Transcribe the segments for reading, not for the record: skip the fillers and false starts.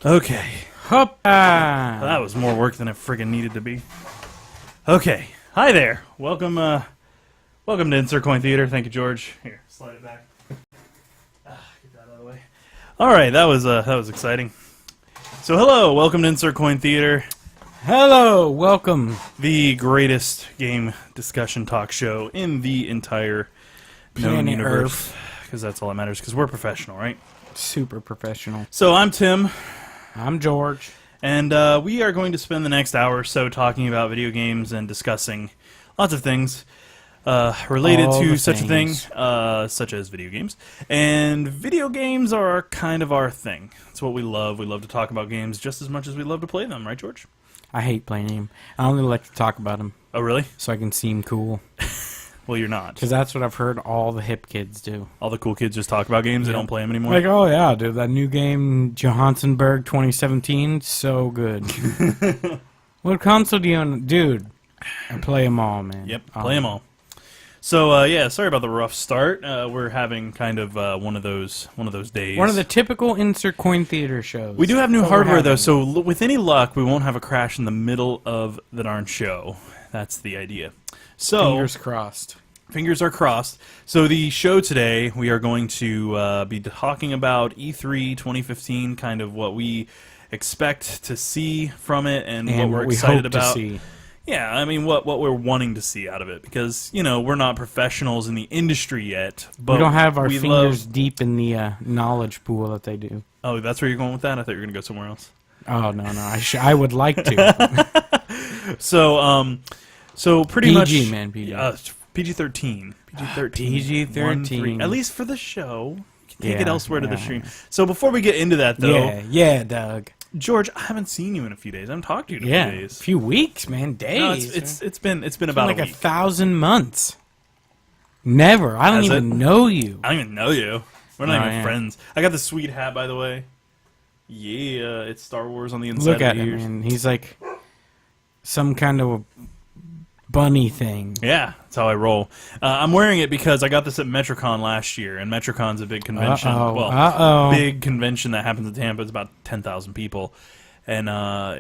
Okay. Hop! That was more work than it friggin' needed to be. Okay. Hi there. Welcome to Insert Coin Theater. Thank you, George. Here, slide it back. Get that out of the way. Alright, that was exciting. So hello, welcome to Insert Coin Theater. Hello, welcome. The greatest game discussion talk show in the entire known Planet universe. Because that's all that matters, because we're professional, right? Super professional. So I'm Tim. I'm George. And we are going to spend the next hour or so talking about video games and discussing lots of things related to such a thing, such as video games. And video games are kind of our thing. It's what we love. We love to talk about games just as much as we love to play them, right, George? I hate playing them. I only like to talk about them. Oh, really? So I can seem cool. Well, you're not. Because that's what I've heard all the hip kids do. All the cool kids just talk about games. They don't play them anymore. Like, oh yeah, dude, that new game, Johansenberg 2017, so good. What console do you own? Dude, I play them all, man. Yep, play them all. So, yeah, sorry about the rough start. We're having kind of one of those days. One of the typical Insert Coin Theater shows. We do have new hardware, though, so with any luck, we won't have a crash in the middle of the darn show. That's the idea. So fingers crossed. Fingers are crossed. So the show today, we are going to be talking about E3 2015, kind of what we expect to see from it and what we're excited about. To see. Yeah, I mean, what we're wanting to see out of it, because, you know, we're not professionals in the industry yet. But we don't have our fingers deep in the knowledge pool that they do. Oh, that's where you're going with that? I thought you were going to go somewhere else. Oh, no, I would like to. So pretty much... PG, man, PG. PG-13. PG-13. PG-13. At least for the show. You can take it elsewhere to the stream. So before we get into that, though... Yeah, Doug. George, I haven't seen you in a few days. I haven't talked to you in a few days. A few weeks, man. Days. No, it's been about like a week. 1,000 months. Never. I don't even know you. I don't even know you. We're not even friends. I got the sweet hat, by the way. Yeah, it's Star Wars on the inside. Look at him, man. He's like some kind of bunny thing. Yeah, that's how I roll. I'm wearing it because I got this at MetroCon last year, and MetroCon's a big convention. Big convention that happens in Tampa. It's about 10,000 people, and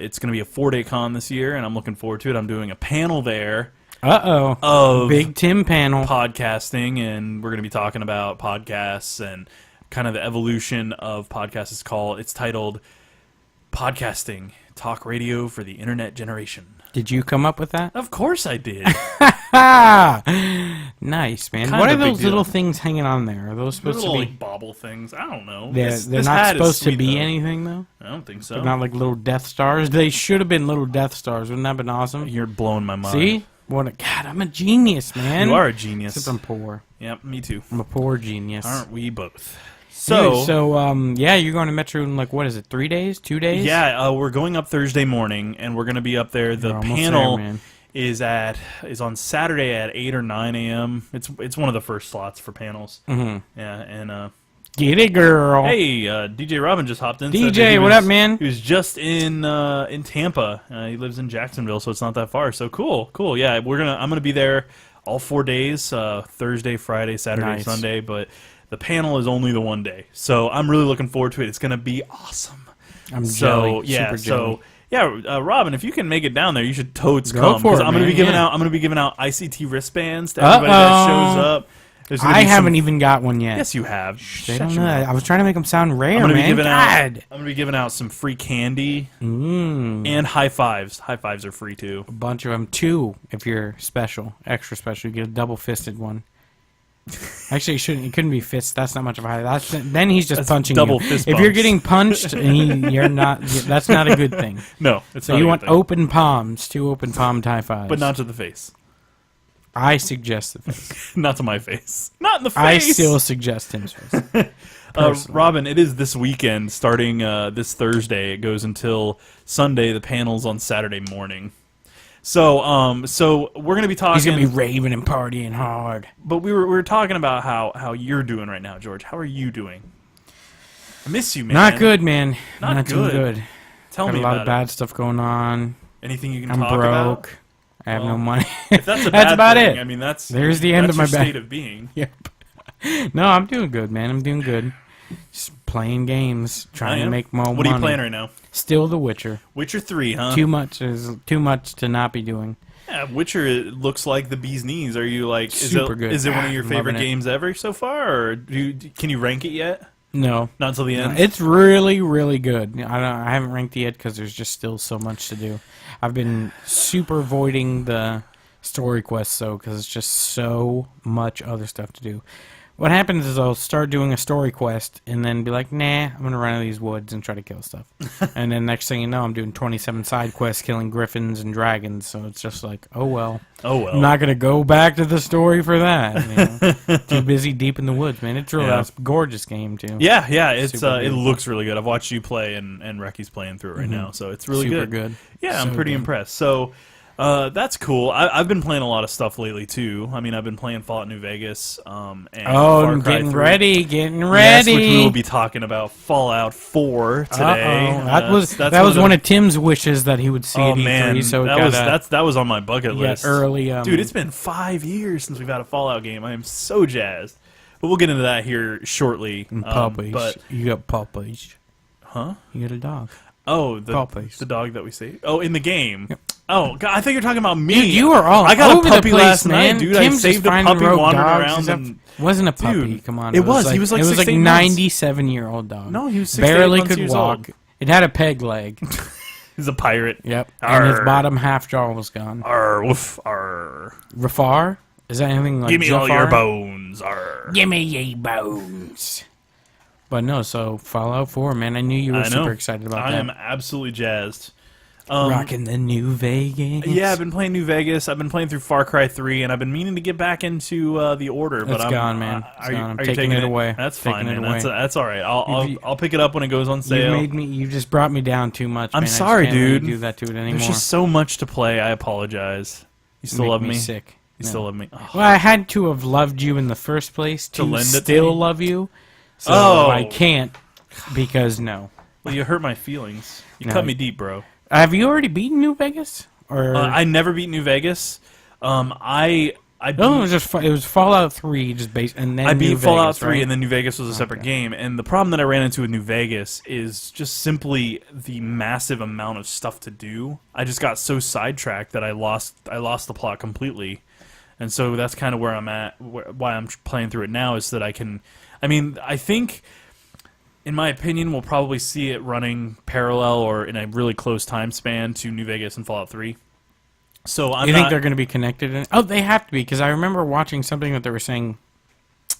it's going to be a 4-day con this year, and I'm looking forward to it. I'm doing a panel there. Of Big Tim panel. Podcasting, and we're going to be talking about podcasts and kind of the evolution of podcasts. It's titled Podcasting, Talk Radio for the Internet Generation. Did you come up with that? Of course I did. Nice, man. Kind what are of a big those little things hanging on there? Are those supposed to be like bobble things? I don't know. They're not supposed to be anything, though? I don't think so. They're not like little Death Stars? They should have been little Death Stars. Wouldn't that have been awesome? You're blowing my mind. See? God, I'm a genius, man. You are a genius. Except I'm poor. Yep, me too. I'm a poor genius. Aren't we both? Yeah, you're going to Metro in, like, what is it, 3 days? 2 days? Yeah, we're going up Thursday morning, and we're going to be up there. The panel is on Saturday at 8 or 9 a.m. It's one of the first slots for panels. Mm-hmm. Yeah, and... Get it, girl. Hey, DJ Robin just hopped in. DJ, what up, man? He was just in Tampa. He lives in Jacksonville, so it's not that far. So cool. Yeah, I'm gonna be there all 4 days: Thursday, Friday, Saturday, Sunday. But the panel is only the 1 day, so I'm really looking forward to it. It's gonna be awesome. I'm jelly. Yeah, super jelly. Yeah, Robin, if you can make it down there, you should totes come because I'm gonna be giving out ICT wristbands to everybody that shows up. I haven't even got one yet. Yes, you have. They don't know that. I was trying to make them sound rare, man. I'm going to be giving out some free candy and high fives. High fives are free, too. A bunch of them. 2 if you're special. Extra special. You get a double-fisted one. Actually, it couldn't be fist. That's not much of a high. Then he's just punching double you. Fist if bumps. you're getting punched, and you're not. That's not a good thing. No, it's so not. You a want good thing. open palms, 2 open palm high fives, but not to the face. I suggest the face. Not to my face. Not in the face. I still suggest Tim's face. Robin, it is this weekend, starting this Thursday. It goes until Sunday. The panel's on Saturday morning. So we're gonna be talking. He's gonna be raving and partying hard. But we were talking about how you're doing right now, George. How are you doing? I miss you, man. Not good, man. Not good. Good. Tell me Got a lot about of bad stuff going on. Anything you can I'm talk broke. about? I have no money. If that's a that's bad about thing, it. I mean, there's the end of my state of being. Yep. No, I'm doing good, man. I'm doing good. Just playing games, trying to make more money. What are you playing right now? Still The Witcher. Witcher 3, huh? Too much to not be doing. Yeah, Witcher looks like the bee's knees. Are you like Super good. Is it one of your favorite Loving it. games ever so far, or can you rank it yet? No. Not until the end. It's really, really good. I haven't ranked it yet because there's just still so much to do. I've been super avoiding the story quests, though, because it's just so much other stuff to do. What happens is I'll start doing a story quest and then be like, nah, I'm going to run into these woods and try to kill stuff. And then next thing you know, I'm doing 27 side quests killing griffins and dragons. So it's just like, oh well. I'm not going to go back to the story for that. You know? Too busy deep in the woods, man. It's really a gorgeous game, too. Yeah, it's it looks really good. I've watched you play, and Recky's playing through it right now, so it's really Super good. Yeah, So I'm pretty good. impressed. So that's cool. I've been playing a lot of stuff lately too. I mean, I've been playing Fallout New Vegas. And Far Cry getting 3. ready, getting Yes, ready. which we will be talking about Fallout 4 today. That was one of Tim's wishes that he would see at E3. Man, So that was on my bucket list. Early, dude. It's been 5 years since we've had a Fallout game. I am so jazzed. But we'll get into that here shortly. Puppies. But You got puppies. huh? You got a dog. Oh, Puppies. the dog that we see. Oh, in the game. Yep. Oh, God, I thought you were talking about me. Dude, you were all I got over a puppy the place, last man. night, dude. Tim's I saved just a finding puppy rogue wandering dogs around. and stuff. Wasn't a puppy. Dude, Come on. it was. He was like it was 6 like to 8 months. 97-year-old dog. No, he was 6 to 8 barely months could years walk. old. It had a peg leg. He's a pirate. Yep. And his Arr. bottom half jaw was gone. Arr, woof, arr. Rafar? Is that anything like Give me all Jafar? your bones. Arr. Give me your bones. But no, so Fallout 4, man. I knew you were I know. super excited about I that. am absolutely jazzed. Rocking the New Vegas. Yeah, I've been playing New Vegas. I've been playing through Far Cry 3, and I've been meaning to get back into the Order. But It's gone, man. It's gone. I'm Are you taking it away. That's Taking fine, it man. away. That's all right. I'll pick it up when it goes on sale. You just brought me down too much. I'm man. sorry, I just can't let dude. you do that to it anymore. There's just so much to play. I apologize. You still Make love me me? sick. You No. still love me? Oh. Well, I had to have loved you in the first place to lend it to still me? love you. So Oh. I can't because no. Well, you hurt my feelings. You No. cut me deep, bro. Have you already beaten New Vegas? Or I never beat New Vegas. I beat, no, it was Fallout 3 just based, and then I beat New Fallout Vegas, 3, right? and then New Vegas was a separate game. And the problem that I ran into with New Vegas is just simply the massive amount of stuff to do. I just got so sidetracked that I lost the plot completely. And so that's kind of where I'm at. Why I'm playing through it now is that I can. I mean, I think, in my opinion, we'll probably see it running parallel or in a really close time span to New Vegas and Fallout 3. So I'm You not. think they're going to be connected? Oh, they have to be, because I remember watching something that they were saying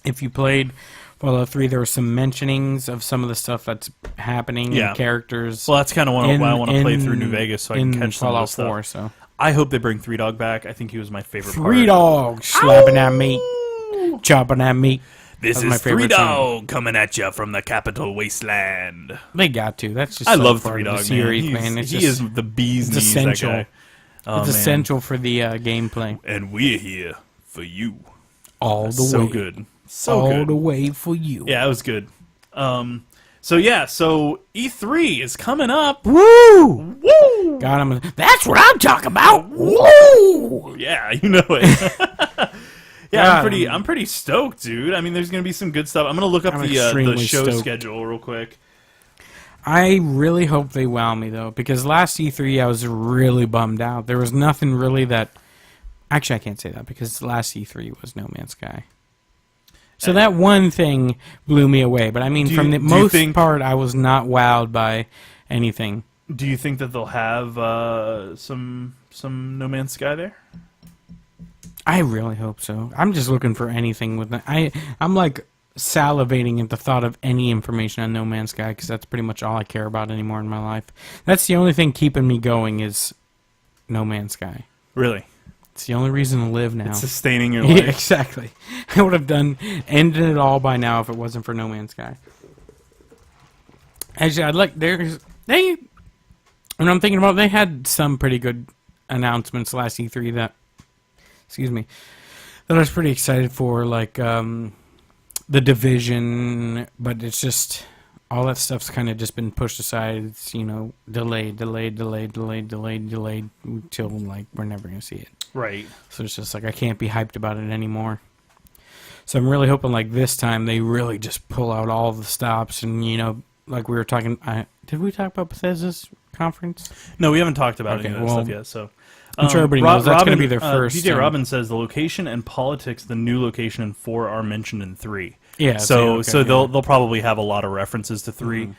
if you played Fallout 3, there were some mentionings of some of the stuff that's happening Yeah. and characters. Well, that's kind of why I want to play through New Vegas so I can in catch some of Fallout this stuff. 4, so. I hope they bring Three Dog back. I think he was my favorite part. Three dogs slapping at me, chopping at me. This That's my is Three favorite song. Dog coming at you from the capital wasteland. They got to. That's just I so love part Three of the Dog, series, man. man. It's He just, is the bee's it's knees, essential. that guy. Oh, it's man. essential for the gameplay. And we're here for you. All the So way. good. So All good. the way for you. Yeah, it was good. So E3 is coming up. Woo! Woo! God, that's what I'm talking about. Woo! Yeah, you know it. Yeah, God, I'm pretty stoked, dude. I mean, there's gonna be some good stuff. I'm gonna look up I'm the extremely show stoked. schedule real quick. I really hope they wow me, though, because last E3 I was really bummed out. There was nothing really that... Actually, I can't say that, because last E3 was No Man's Sky. So that one thing blew me away, but I mean, from the most part, I was not wowed by anything. Do you think that they'll have some No Man's Sky there? I really hope so. I'm just looking for anything with that. I'm like salivating at the thought of any information on No Man's Sky, because that's pretty much all I care about anymore in my life. That's the only thing keeping me going is No Man's Sky. Really? It's the only reason to live now. It's sustaining your life. Yeah, exactly. I would have ended it all by now if it wasn't for No Man's Sky. Actually, when I'm thinking about it, they had some pretty good announcements last E3 that I was pretty excited for, like The Division, but it's just all that stuff's kind of just been pushed aside. It's, delayed until like we're never gonna see it. Right. So it's just like I can't be hyped about it anymore. So I'm really hoping like this time they really just pull out all the stops and like we were talking. Did we talk about Bethesda's conference? No, we haven't talked about Okay, any of that stuff yet. So I'm sure everybody knows that's going to be their first. DJ Robin says the location and politics, the new location in 4 are mentioned in 3. Yeah. So they'll probably have a lot of references to 3.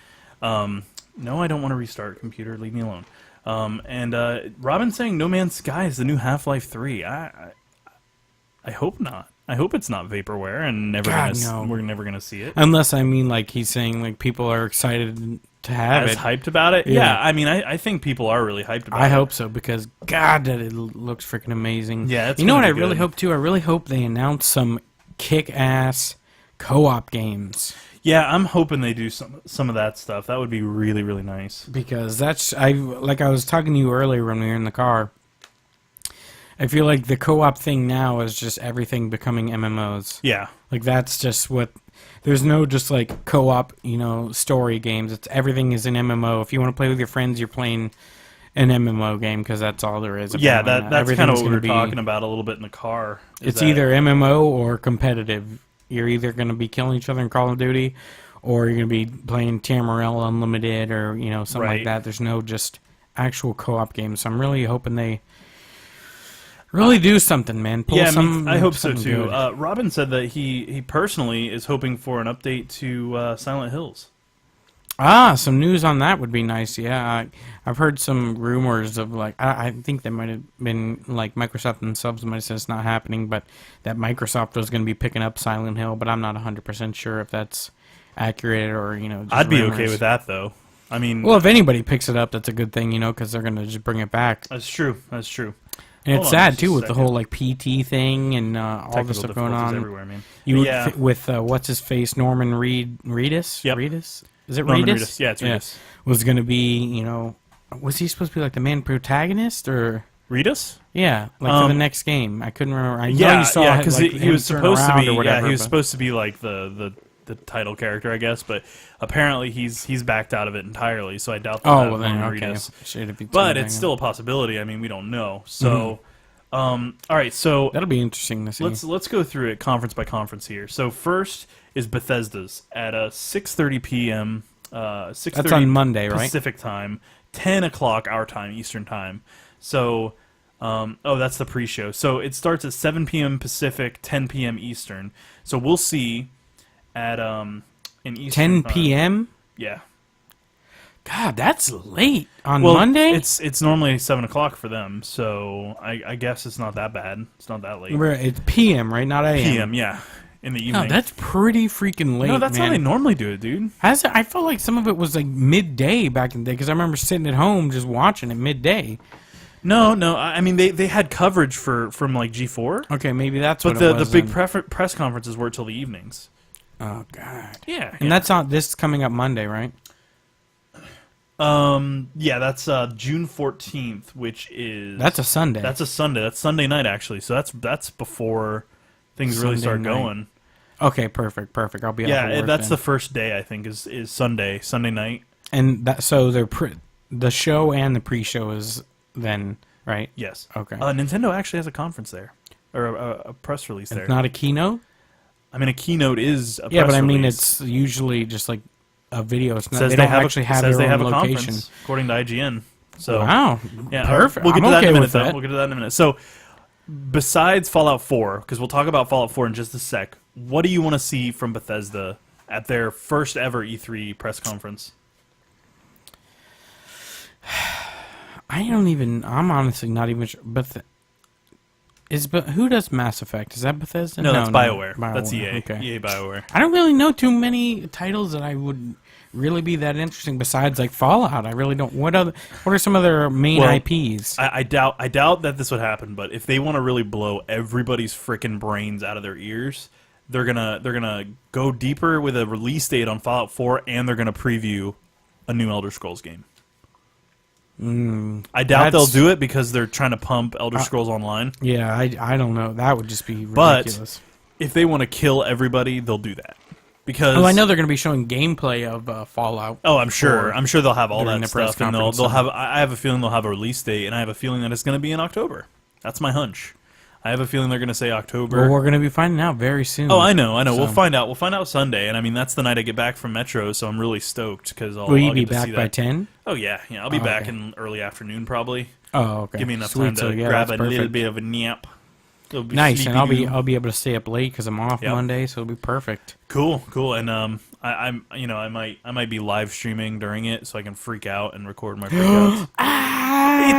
No, I don't want to restart computer. Leave me alone. And Robin's saying No Man's Sky is the new Half-Life 3. I hope not. I hope it's not vaporware and we're never gonna see it. Unless like he's saying like people are excited to have it. Hyped about it? Yeah, I mean I think people are really hyped about it. I hope so because God, that it looks freaking amazing. Yeah, it's you know what I really hope too? I really hope they announce some kick-ass co-op games. Yeah, I'm hoping they do some of that stuff. That would be really, really nice. Because I was talking to you earlier when we were in the car. I feel like the co-op thing now is just everything becoming MMOs. Yeah. Like that's just what there's no just like co-op, story games. It's everything is an MMO. If you want to play with your friends, you're playing an MMO game because that's all there is. Yeah, that's kind of what we were talking about a little bit in the car. It's either MMO or competitive. You're either going to be killing each other in Call of Duty, or you're going to be playing Tamarel Unlimited, or something like that. There's no just actual co-op games. So I'm really hoping they really do something, man. I hope so too. Robin said that he personally is hoping for an update to Silent Hills. Some news on that would be nice. Yeah, I've heard some rumors of I think they might have been like Microsoft themselves might have said it's not happening, but that Microsoft was going to be picking up Silent Hill. But I'm not 100% sure if that's accurate or just I'd be rumors. okay with that though. I mean, well, if anybody picks it up, that's a good thing, because they're going to just bring it back. That's true. And it's sad too with the whole PT thing and all this stuff going on. Everywhere, man. With what's his face, Norman Reedus. Yep. Reedus. Is it Norman Reedus? Yeah, it's Reedus. Was going to be, was he supposed to be like the main protagonist or Reedus? Yeah, for the next game. I couldn't remember. I know you saw because he was supposed to be. Whatever, he was supposed to be like the title character, I guess. But apparently he's backed out of it entirely. So I doubt that. Oh well, then okay. Reedus. But it's still a possibility. I mean, we don't know. So, all right. So that'll be interesting to see. Let's go through it conference by conference here. So first is Bethesda's at 6:30 p.m. 6:30 That's on Monday, right? Pacific time, 10 o'clock our time, Eastern time. So, that's the pre-show. So it starts at 7 p.m. Pacific, 10 p.m. Eastern. So we'll see at in Eastern 10 p.m. Yeah. God, that's late on Monday. It's normally 7 o'clock for them, so I guess it's not that bad. It's not that late. It's p.m. right, not a.m. p.m. Yeah. In the evening. No, that's pretty freaking late. No, that's how they normally do it, dude. I felt like some of it was like midday back in the day because I remember sitting at home just watching it midday. No. I mean, they had coverage from like G4. Okay, maybe that's what it was. But the big press conferences were till the evenings. Oh God. Yeah. And that's on this coming up Monday, right? Yeah, that's June 14th, which is that's a Sunday. That's a Sunday. That's Sunday night actually. So that's before things really start going. Okay, perfect. I'll be yeah. That's the first day I think is Sunday night. And so the show and the pre-show is then right. Yes. Okay. Nintendo actually has a conference there, or a press release there. It's not a keynote. I mean, a keynote is a press but I mean, release. it's usually just like a video. It's not. Says they don't actually have their own location. Conference, according to IGN. So wow. Yeah. Perfect. We'll get to that in a minute. That. We'll get to that in a minute. So, besides Fallout 4, because we'll talk about Fallout 4 in just a sec. What do you want to see from Bethesda at their first ever E3 press conference? I'm honestly not even sure. Who does Mass Effect? Is that Bethesda? No, that's BioWare. BioWare. That's EA. Okay. EA BioWare. I don't really know too many titles that I would really be that interesting besides like Fallout. I really don't. What are some of their main IPs? I doubt that this would happen, but if they want to really blow everybody's freaking brains out of their ears, they're gonna go deeper with a release date on Fallout 4, and they're gonna preview a new Elder Scrolls game. I doubt they'll do it because they're trying to pump Elder Scrolls Online. Yeah, I don't know. That would just be ridiculous. But if they want to kill everybody, they'll do that. Because I know they're going to be showing gameplay of Fallout. Oh, I'm sure. I'm sure they'll have all that stuff, and they'll have. I have a feeling they'll have a release date, and I have a feeling that it's going to be in October. That's my hunch. I have a feeling they're going to say October. Well, we're going to be finding out very soon. Oh, I know. So. We'll find out. We'll find out Sunday, and I mean that's the night I get back from Metro, so I'm really stoked because Will you I'll be get to back see by that. 10? Oh yeah, I'll be back in early afternoon probably. Oh, okay. Give me enough Sweet, time so, to yeah, grab that's a little perfect. bit of a nap. Nice, and sleepy. I'll be able to stay up late because I'm off Yep. Monday, so it'll be perfect. Cool, and I might be live streaming during it so I can freak out and record my freakouts.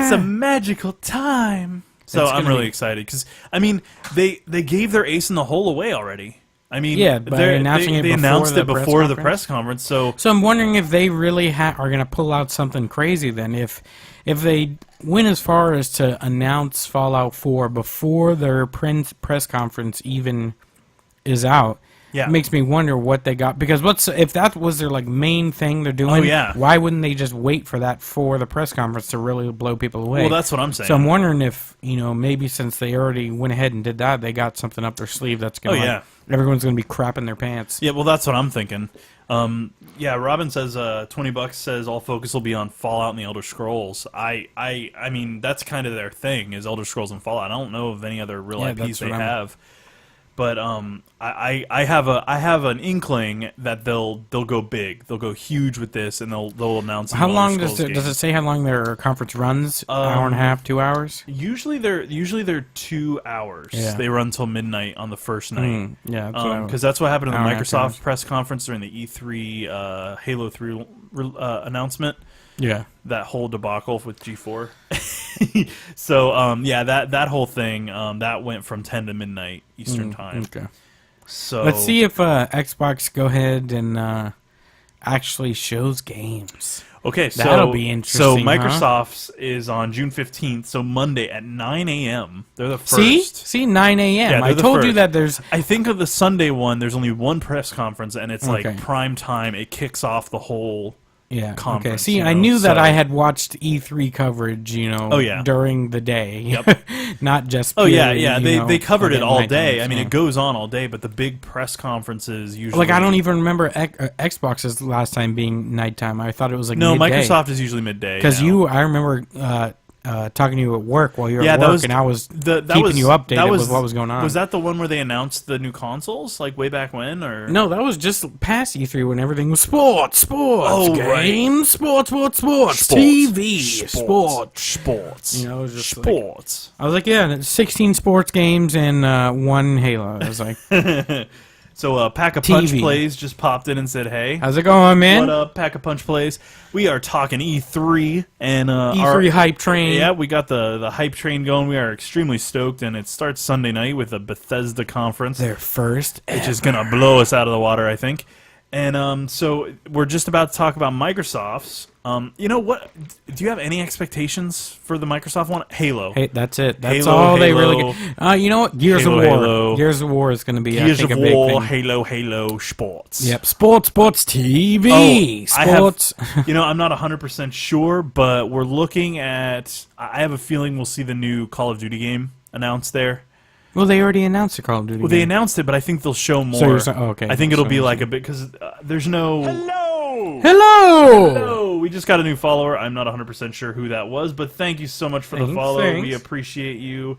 It's a magical time. So It's I'm gonna really be- excited because I mean they gave their ace in the hole away already. I mean, Yeah, by announcing it they before announced the it press before the conference. press conference. So So I'm wondering if they really are going to pull out something crazy then. If they went as far as to announce Fallout 4 before their press conference even is out, yeah, it makes me wonder what they got. Because if that was their like main thing they're doing, Oh, yeah. why wouldn't they just wait for that for the press conference to really blow people away? well that's what I'm saying. So I'm wondering if, maybe since they already went ahead and did that, they got something up their sleeve that's going to, Oh, yeah. everyone's going to be crapping their pants. Yeah, well, that's what I'm thinking. Yeah, Robin says $20 says all focus will be on Fallout and the Elder Scrolls. I mean that's kind of their thing is Elder Scrolls and Fallout. I don't know of any other real Yeah, IPs that's they what I'm- have, but I have an inkling that they'll go big, they'll go huge with this, and they'll announce. How an long Elder does Scrolls it game. say how long their conference runs? Hour and a half, 2 hours? Usually they're 2 hours. Yeah. They run till midnight on the first night. Yeah, that's what I- Because that's what happened in the Hour and a half, 2 hours. Microsoft press conference during the E3 Halo 3 announcement. yeah. That whole debacle with G4. So yeah, that whole thing that went from 10 to midnight Eastern time. Okay. So Let's see if Xbox go ahead and actually shows games. Okay, so That'll be So interesting, huh? Microsoft's is on June 15th, so Monday at 9 a.m. They're the first. See, 9 a.m. Yeah, I they're the told you first. that there's. I think of the Sunday one, there's only one press conference, and it's Okay. like prime time. It kicks off the whole. Yeah. Okay. Conference, See, you I know, knew that so- I had watched E3 coverage, Oh, yeah. during the day. Yep. Not just. Oh yeah, purely, yeah. you They know, they covered like it at all night day. times, I mean, yeah. it goes on all day, but the big press conferences usually. Like I don't even remember Xbox's last time being nighttime. I thought it was like No, midday. Microsoft is usually midday. Because now. I remember talking to you at work while you were Yeah, at that work, was and I was that keeping was, you updated that was, with what was going on. Was that the one where they announced the new consoles, like way back when, or No, that was just past E3 when everything was sports, Oh, right. games, sports, TV, sports. You know, it was just like- sports. I was like, yeah, 16 sports games and one Halo. I was like, So Pack a Punch TV. Plays just popped in and said, "Hey, how's it going, man? what up, Pack a Punch Plays? We are talking E3 and E3 hype train. Yeah, we got the hype train going. We are extremely stoked, and it starts Sunday night with the Bethesda conference, Their first which is gonna blow us out of the water, I think. And so we're just about to talk about Microsoft's. You know what? Do you have any expectations for the Microsoft one? Halo. Hey, that's it. That's Halo, all they Halo. really get. You know what? Gears Halo, of War. Halo. Gears of War is going to be, I Gears think, of a big War, thing. Halo, sports. Yep, sports, TV, Oh, I have- sports. You know, I'm not 100% sure, but we're looking at. I have a feeling we'll see the new Call of Duty game announced there. Well, they already announced the Call of Duty. Well, they game. announced it, but I think they'll show more. So you're saying- oh, okay. I think it'll So be you're like a bit because there's no. Hello. Hello! We just got a new follower. I'm not 100% sure who that was, but thank you so much for the Thanks, follow. thanks. We appreciate you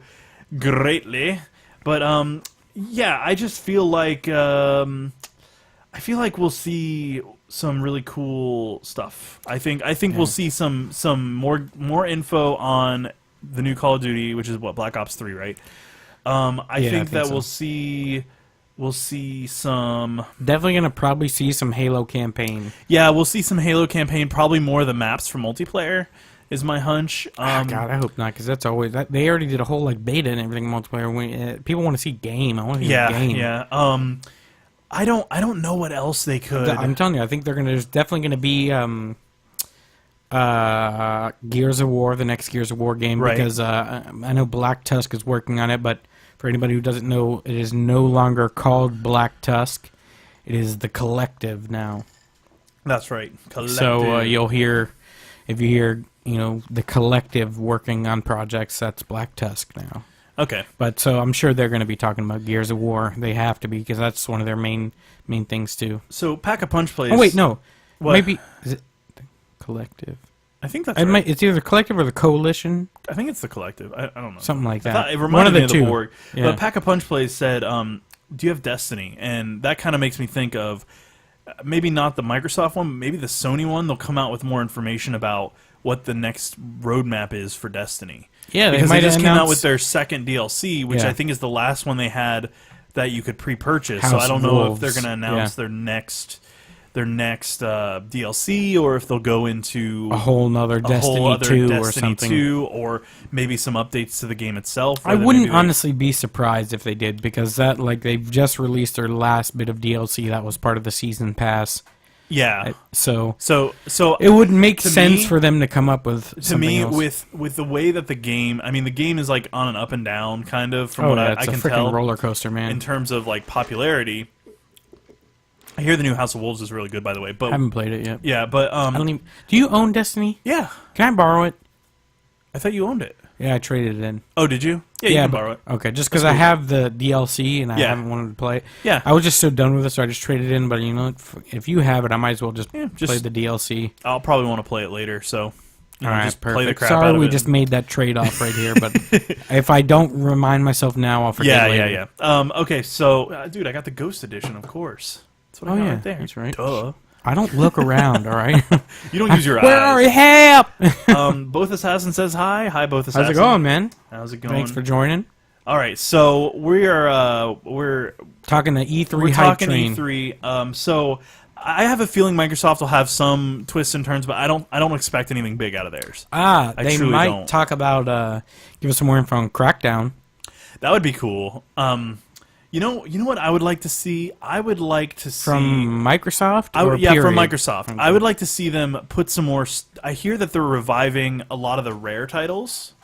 greatly. But yeah, I just feel like we'll see some really cool stuff. I think we'll see some more info on the new Call of Duty, which is what, Black Ops 3, right? I think that so. we'll see some. Definitely going to probably see some Halo campaign. Yeah, we'll see some Halo campaign. Probably more of the maps for multiplayer is my hunch. God, I hope not, because that's always they already did a whole like beta and everything multiplayer. People want to see game. I want to see game. Yeah. I don't know what else they could. I'm telling you, I think there's definitely going to be Gears of War, the next Gears of War game, Right. because I know Black Tusk is working on it, but for anybody who doesn't know, it is no longer called Black Tusk. It is the Collective now. That's right. Collective. So you'll hear, if you hear, the Collective working on projects, that's Black Tusk now. Okay. But so I'm sure they're going to be talking about Gears of War. They have to be, because that's one of their main things too. So Pack a Punch Plays. Oh wait, no, What? maybe is it the Collective? I think that's right. It's either the Collective or the Coalition. I think it's the Collective. I don't know. Something like that. It reminded me of the two. Borg. Yeah. But Pack a Punch Plays said, do you have Destiny? And that kind of makes me think of maybe not the Microsoft one, but maybe the Sony one. They'll come out with more information about what the next roadmap is for Destiny. Yeah, because they just came out announce- with their second DLC, which Yeah. I think is the last one they had that you could pre-purchase. So House I don't of know if Wolves. they're going to announce their next DLC, or if they'll go into a whole nother Destiny 2 or Destiny something. 2, or maybe some updates to the game itself. I or that wouldn't maybe they- honestly be surprised if they did, because they've just released their last bit of DLC that was part of the season pass. Yeah. So So it would make to sense me- for them to come up with to something me, else. with the way that the game, I mean, the game is like on an up and down kind of from Oh, what yeah, I it's a can freaking tell roller coaster, man. in terms of like popularity. I hear the new House of Wolves is really good, by the way. I But haven't played it yet. yeah, but I don't even. Do you own Destiny? yeah, Can I borrow it? I thought you owned it. Yeah, I traded it in. Oh, did you? Yeah, you can but- borrow it. Okay, just because I have the DLC and I Yeah. haven't wanted to play it. Yeah. I was just so done with it, so I just traded it in. But you know, if you have it, I might as well just Yeah, play just- the DLC. I'll probably want to play it later, so you know, All right, just perfect. play the crap Sorry, out of we it. just made that trade off right here, but if I don't remind myself now, I'll forget Yeah, later. yeah. Okay, so dude, I got the Ghost Edition, of course. That's what I Oh, got yeah, right there. that's right. Duh. I don't look around, all right? You don't use your Where are eyes. you? Help! Both Assassin says hi. Hi, Both Assassin. How's it going, man? How's it going? Thanks for joining. All right, so we're Talking the E3 we're hype talking train. E3. So I have a feeling Microsoft will have some twists and turns, but I don't expect anything big out of theirs. Ah, I they truly might don't. talk about give us some more info on Crackdown. That would be cool. You know what I would like to see? I would like to see From Microsoft? yeah, period? from Microsoft. Okay. I would like to see them put some more. I hear that they're reviving a lot of the Rare titles.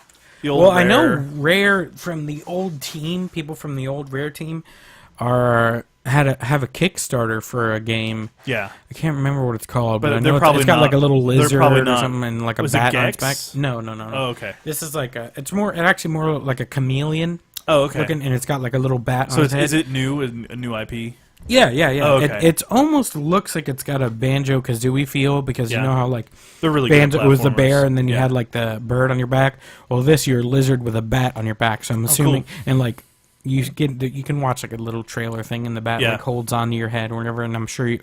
The old Well, Rare. I know Rare from the old team, people from the old Rare team, have a Kickstarter for a game. Yeah, I can't remember what it's called, But but I they're know probably it's got not- like a little they're lizard probably or not- something and like a was it bat on its Gex? back. No. Oh, okay. This is like it's actually more like a chameleon Oh, okay. looking, and it's got like a little bat So on its head. is it new? A new IP? Yeah. Oh, okay. It almost looks like it's got a Banjo-Kazooie feel, because Yeah. you know how like They're really Banjo good was the platformers. bear, and then you Yeah. had like the bird on your back. Well, this you're a lizard with a bat on your back. So I'm assuming, cool. and like you can watch like a little trailer thing, and the bat Yeah. like holds onto your head or whatever, and I'm sure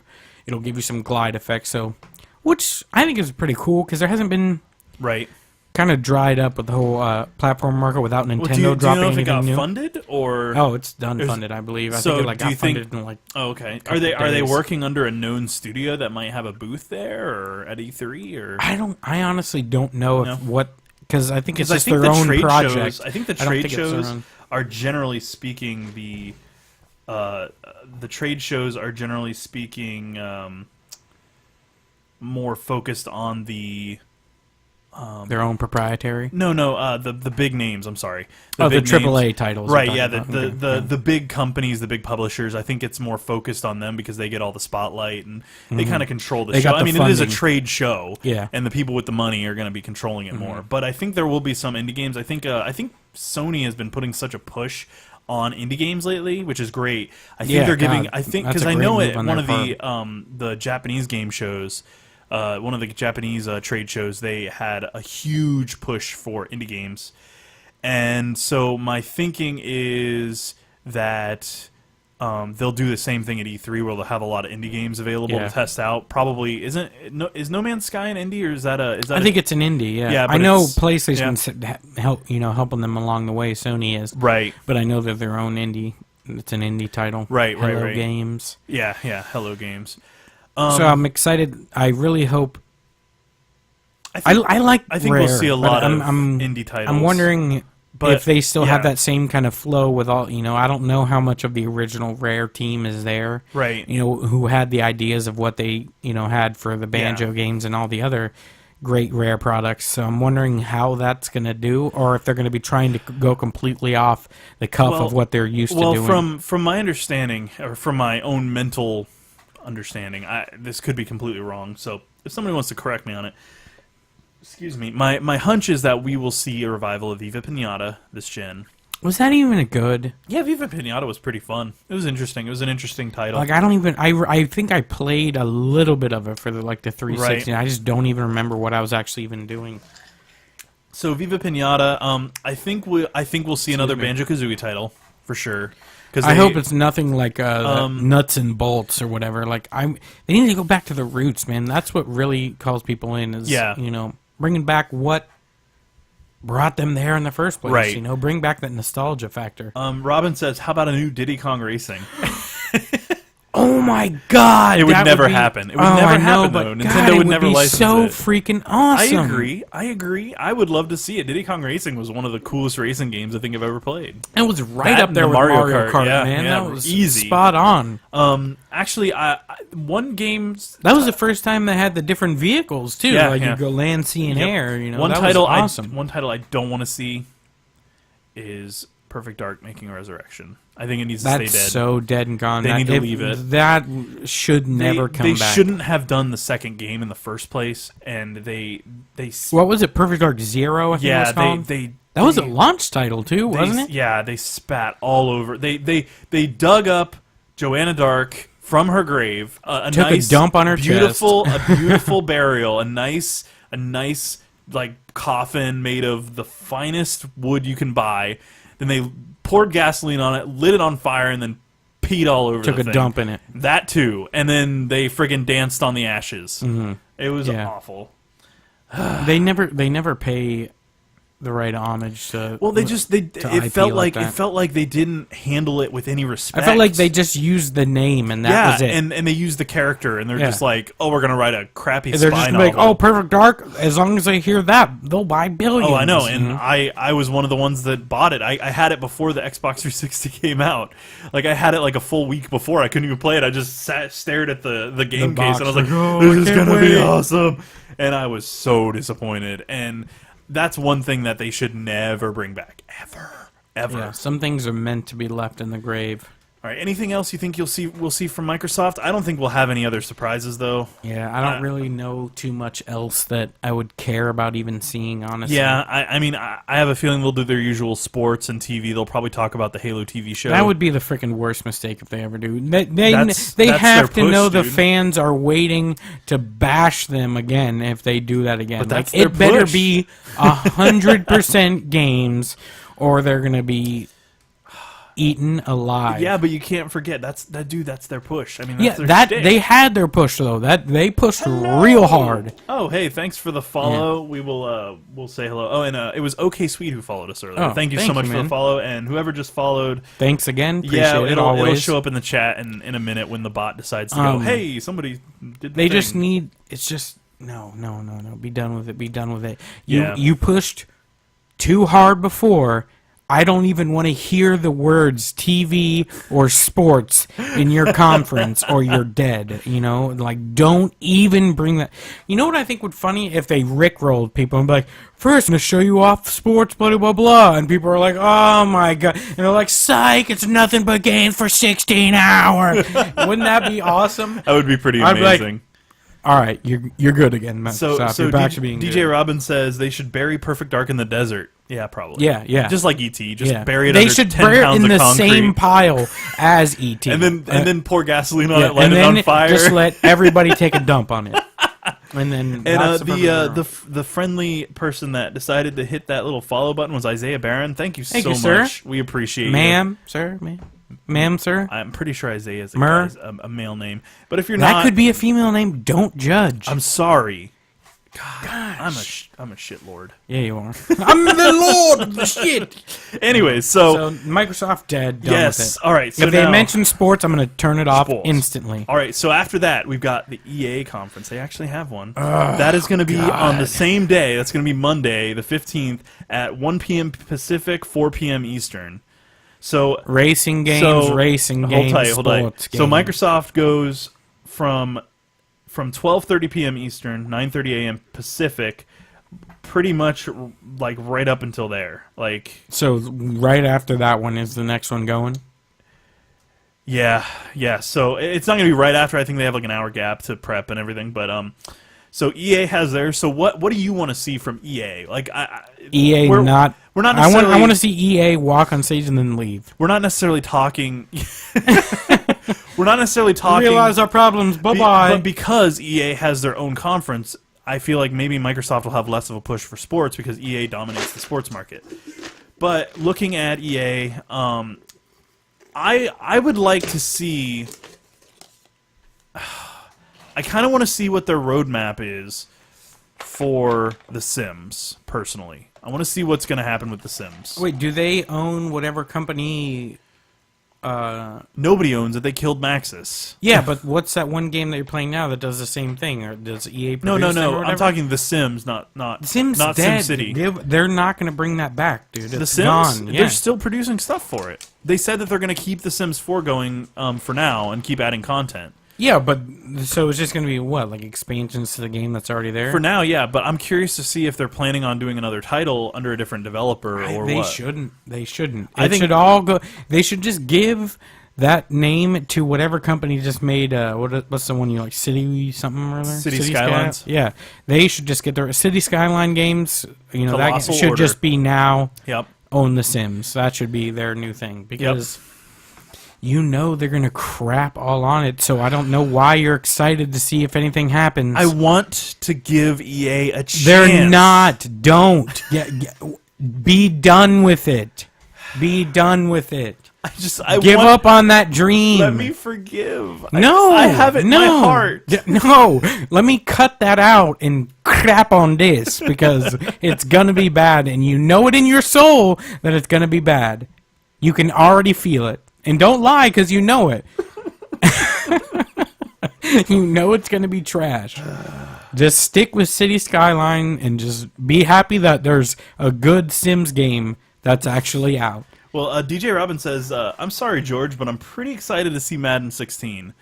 it'll give you some glide effects. So, which I think is pretty cool, because there hasn't been Right. kind of dried up with the whole platform market without Nintendo Well, do you dropping know if it anything got new. funded or? Oh, it's done There's- funded, I believe. I So, think it like do you got think- funded in like. Oh, okay. couple Are they days. working under a known studio that might have a booth there or at E3 or? I honestly don't know if No? because I think it's Because I just think their the own trade project. shows. I think the don't trade think it's their shows own. are generally speaking the trade shows are generally speaking more focused on the Their own proprietary. the big names. I'm sorry. The big AAA names. titles. Right, you're yeah, talking the about. the big companies, the big publishers. I think it's more focused on them because they get all the spotlight and they kind of control the They show. got the I mean, it is a funding. trade show, Yeah. and the people with the money are going to be controlling it more. But I think there will be some indie games. I think Sony has been putting such a push on indie games lately, which is great. I think Yeah, they're giving. God, I think that's because a I great know move it. on One their of the Japanese game shows. One of the Japanese trade shows, they had a huge push for indie games. And so my thinking is that they'll do the same thing at E3, where they'll have a lot of indie games available Yeah. to test out. Probably is No Man's Sky an indie, or is that a? I think it's an indie. Yeah, Yeah, I but know it's- PlayStation's helping them along the way. Sony is, right. but I know they're their own indie. It's an indie title. Right, right, Hello right. Games. Yeah. Hello Games. So I'm excited. I really hope. I think, I like. I think Rare, we'll see a but lot of I'm indie titles. I'm wondering but if they still have yeah. that same kind of flow with all. I don't know how much of the original Rare team is there. Right. Who had the ideas of what they had for the Banjo games and all the other great Rare products. So I'm wondering how that's going to do, or if they're going to be trying to go completely off the cuff of what they're used to doing. Well, from my understanding, or from my own mental understanding, this could be completely wrong. So if somebody wants to correct me on it, excuse me. My hunch is that we will see a revival of Viva Pinata this gen. Was that even good? Yeah, Viva Pinata was pretty fun. It was interesting. It was an interesting title. Like, I don't even... I think I played a little bit of it for the 360. Right. I just don't even remember what I was actually even doing. So Viva Pinata, I think we'll see another Banjo-Kazooie title for sure. I hope it's nothing like Nuts and Bolts or whatever. Like they need to go back to the roots, man. That's what really calls people in. Is bringing back what brought them there in the first place. Right. Bring back that nostalgia factor. Robin says, "How about a new Diddy Kong Racing?" Oh my God! It would never happen. It would never happen, though. Nintendo would never license it. It would be so freaking awesome. I agree. I would love to see it. Diddy Kong Racing was one of the coolest racing games I think I've ever played. It was right up there with Mario Kart, man. Yeah, that was easy. Spot on. Actually, one game... That was the first time they had the different vehicles, too. Yeah, you go land, sea, and air. One that title was awesome. One title I don't want to see is Perfect Dark making a resurrection. I think it needs to stay dead. That's so dead and gone. They need to leave it. That should never come back. They shouldn't have done the second game in the first place, and they what was it? Perfect Dark Zero, I think it was called? That was a launch title, too, wasn't it? Yeah, they spat all over. They dug up Joanna Dark from her grave. Took a dump on her chest. A beautiful burial. A nice like coffin made of the finest wood you can buy. Then they poured gasoline on it, lit it on fire, and then peed all over Took the a thing. dump in it. That too. And then they friggin' danced on the ashes. Mm-hmm. It was awful. They never pay the right homage to. Well, it felt like they didn't handle it with any respect. I felt like they just used the name and that was it. and they used the character, and they're just like, oh, we're gonna write a crappy they're spy just novel. like, oh, Perfect Dark. As long as they hear that, they'll buy billions. Oh, I know, and I was one of the ones that bought it. I had it before the Xbox 360 came out. Like I had it like a full week before. I couldn't even play it. I just stared at the game case, and I was like, this is gonna be awesome. And I was so disappointed. And that's one thing that they should never bring back. Ever. Yeah, some things are meant to be left in the grave. All right, anything else you think we'll see from Microsoft? I don't think we'll have any other surprises, though. Yeah, I don't really know too much else that I would care about even seeing, honestly. Yeah, I mean, I have a feeling they'll do their usual sports and TV. They'll probably talk about the Halo TV show. That would be the freaking worst mistake if they ever do. They That's have to push, know the dude. fans are waiting to bash them again if they do that again. But that's it their better push. be 100% games, or they're gonna be eaten alive. Yeah, but you can't forget that's their push. I mean, that's their that shtick. they had their push though. That they pushed real hard. Oh, hey, thanks for the follow. We will we'll say hello. Oh, and it was OK Sweet who followed us earlier. Oh, thank you so much for man. the follow, and whoever just followed. Thanks again. Appreciate it it'll always. show up in the chat in a minute when the bot decides to go. Hey, somebody did. They thing. just need. It's just no. Be done with it. Be done with it. Yeah. You pushed too hard before. I don't even want to hear the words TV or sports in your conference or you're dead, Like, don't even bring that. You know what I think would be funny? If they rickrolled people and be like, first I'm going to show you off sports, blah, blah, blah. And people are like, oh, my God. And they're like, psych, it's nothing but games for 16 hours. Wouldn't that be awesome? That would be pretty I'd be like, amazing. all right, you're good again, Microsoft. So you're back to being DJ good. Robin says they should bury Perfect Dark in the desert. Yeah, probably. Yeah. Just like ET, just bury it They under should 10 bury it pounds in of the concrete. same pile as ET. And then pour gasoline on it, light and it then on fire. just let everybody take a dump on it. And then the friendly person that decided to hit that little follow button was Isaiah Barron. Thank you so much. We appreciate Ma'am, sir. Ma'am, sir. I'm pretty sure Isaiah is Mer? a male name. But if you're That not... could be a female name. Don't judge. I'm sorry. God, I'm a shit lord. Yeah, you are. I'm the lord of the shit. Anyways, so Microsoft dead. Done yes. with it. All right. So if they now, mention sports, I'm going to turn it off Sports. instantly. All right. So after that, we've got the EA conference. They actually have one. That is going to be on the same day. That's going to be Monday, the 15th, at 1 p.m. Pacific, 4 p.m. Eastern. So racing games, hold tight. sports games. So Microsoft goes from 12:30 p.m. Eastern, 9:30 a.m. Pacific, pretty much like right up until there. Like so, right after that one is the next one going. Yeah. So it's not gonna be right after. I think they have like an hour gap to prep and everything. But So EA has theirs. So what do you want to see from EA? Like EA we're not. We're not necessarily, I want to see EA walk on stage and then leave. We're not necessarily talking. We're not necessarily talking. Realize our problems. Bye bye. But because EA has their own conference, I feel like maybe Microsoft will have less of a push for sports because EA dominates the sports market. But looking at EA, I would like to see. I kind of want to see what their roadmap is for The Sims, personally. I want to see what's going to happen with The Sims. Wait, do they own whatever company? Nobody owns it. They killed Maxis. Yeah, but what's that one game that you're playing now that does the same thing? Or does EA produce them or No. whatever? I'm talking The Sims, not Sims not dead. SimCity. They're not going to bring that back, dude. The It's Sims, gone. Yeah. they're still producing stuff for it. They said that they're going to keep The Sims 4 going for now and keep adding content. Yeah, but so it's just going to be what, like expansions to the game that's already there? For now, yeah, but I'm curious to see if they're planning on doing another title under a different developer or they what. shouldn't. They shouldn't. I It think- should all go. They should just give that name to whatever company just made. What's the one you like? City something or other? City Skylines? Sky? Yeah, they should just get their City Skyline games. You know, that Colossal should Order. just be now. Yep. Own The Sims. That should be their new thing because. You know they're going to crap all on it, so I don't know why you're excited to see if anything happens. I want to give EA a chance. They're not. Don't. Be done with it. Be done with it. Give up on that dream. Let me forgive. No. I have it in my heart. No. Let me cut that out and crap on this because it's going to be bad, and you know it in your soul that it's going to be bad. You can already feel it. And don't lie, because you know it. You know it's going to be trash. Just stick with City Skyline and just be happy that there's a good Sims game that's actually out. Well, DJ Robin says, I'm sorry, George, but I'm pretty excited to see Madden 16.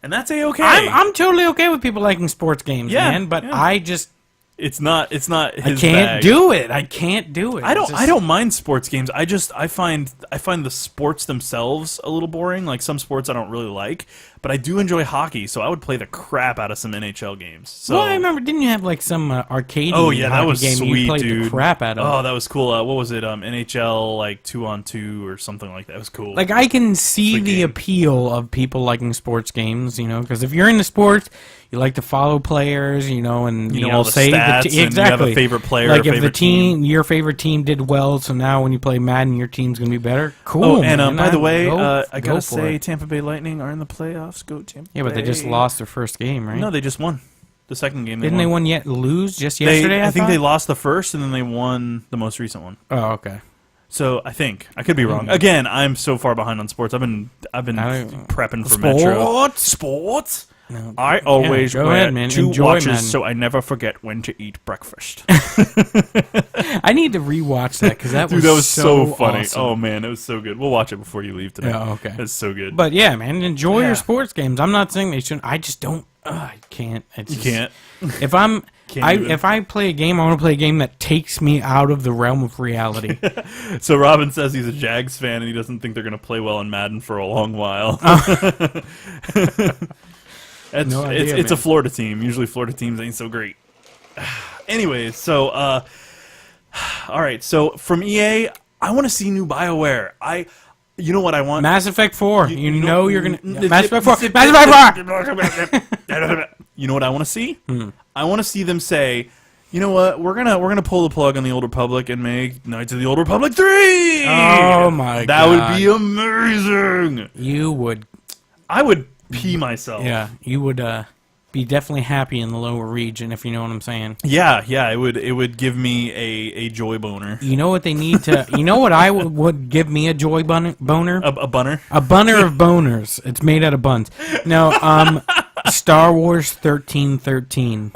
And that's A-okay. I'm totally okay with people liking sports games, man, but I just... It's not his I can't do it. I can't do it. I don't mind sports games. I find the sports themselves a little boring. Like some sports I don't really like, but I do enjoy hockey, so I would play the crap out of some NHL games. So, well, I remember, didn't you have like some arcade? Oh yeah, that was game sweet, you played dude. The crap out of. Oh, that was cool. What was it? NHL like 2-on-2 or something like that. It was cool. Like I can see Sweet the game. appeal of people liking sports games, you know, because if you're into sports, you like to follow players, you know, and You know all the say stats, and you have a exactly favorite player, Like a if the favorite team. your favorite team did well, so now when you play Madden, your team's gonna be better. Cool. Oh, and man. by the way, Go I gotta for say, it. Tampa Bay Lightning are in the playoffs. Go Tampa Yeah, but they just Bay. lost their first game, right? No, they just won the second game. Didn't they won. won yet lose just yesterday? I think thought? they lost the first, and then they won the most recent one. Oh, okay. So I think I could be wrong. Again, I'm so far behind on sports. I've been prepping for Metro. Sports. No. I always go wear ahead, man. 2 Enjoy, watches man. so I never forget when to eat breakfast. I need to rewatch that because that Dude, was that was so funny. awesome. Oh man, it was so good. We'll watch it before you leave today. Yeah, okay. It's so good. But yeah, man, enjoy Yeah. your sports games. I'm not saying they shouldn't. I just don't. I can't. It's you just- can't. If I'm, Even. if I play a game, I want to play a game that takes me out of the realm of reality. So Robin says he's a Jags fan and he doesn't think they're going to play well in Madden for a long while. No idea, it's a man. Florida team. Usually Florida teams ain't so great. Anyways, so all right. So from EA, I want to see new BioWare. You know what I want? Mass Effect 4. You know you're gonna Mass Effect 4. Zip- Mass Effect 4. You know what I want to see? I want to see them say, you know what? We're gonna pull the plug on the Old Republic and make Knights of the Old Republic 3. Oh my god. That would be amazing. You would. I would pee myself. Yeah, you would be definitely happy in the lower region if you know what I'm saying. Yeah. It would give me a joy boner. You know what they need to. You know what I would give me a joy boner? A bunner. A bunner of boners. It's made out of buns. No, Star Wars 1313.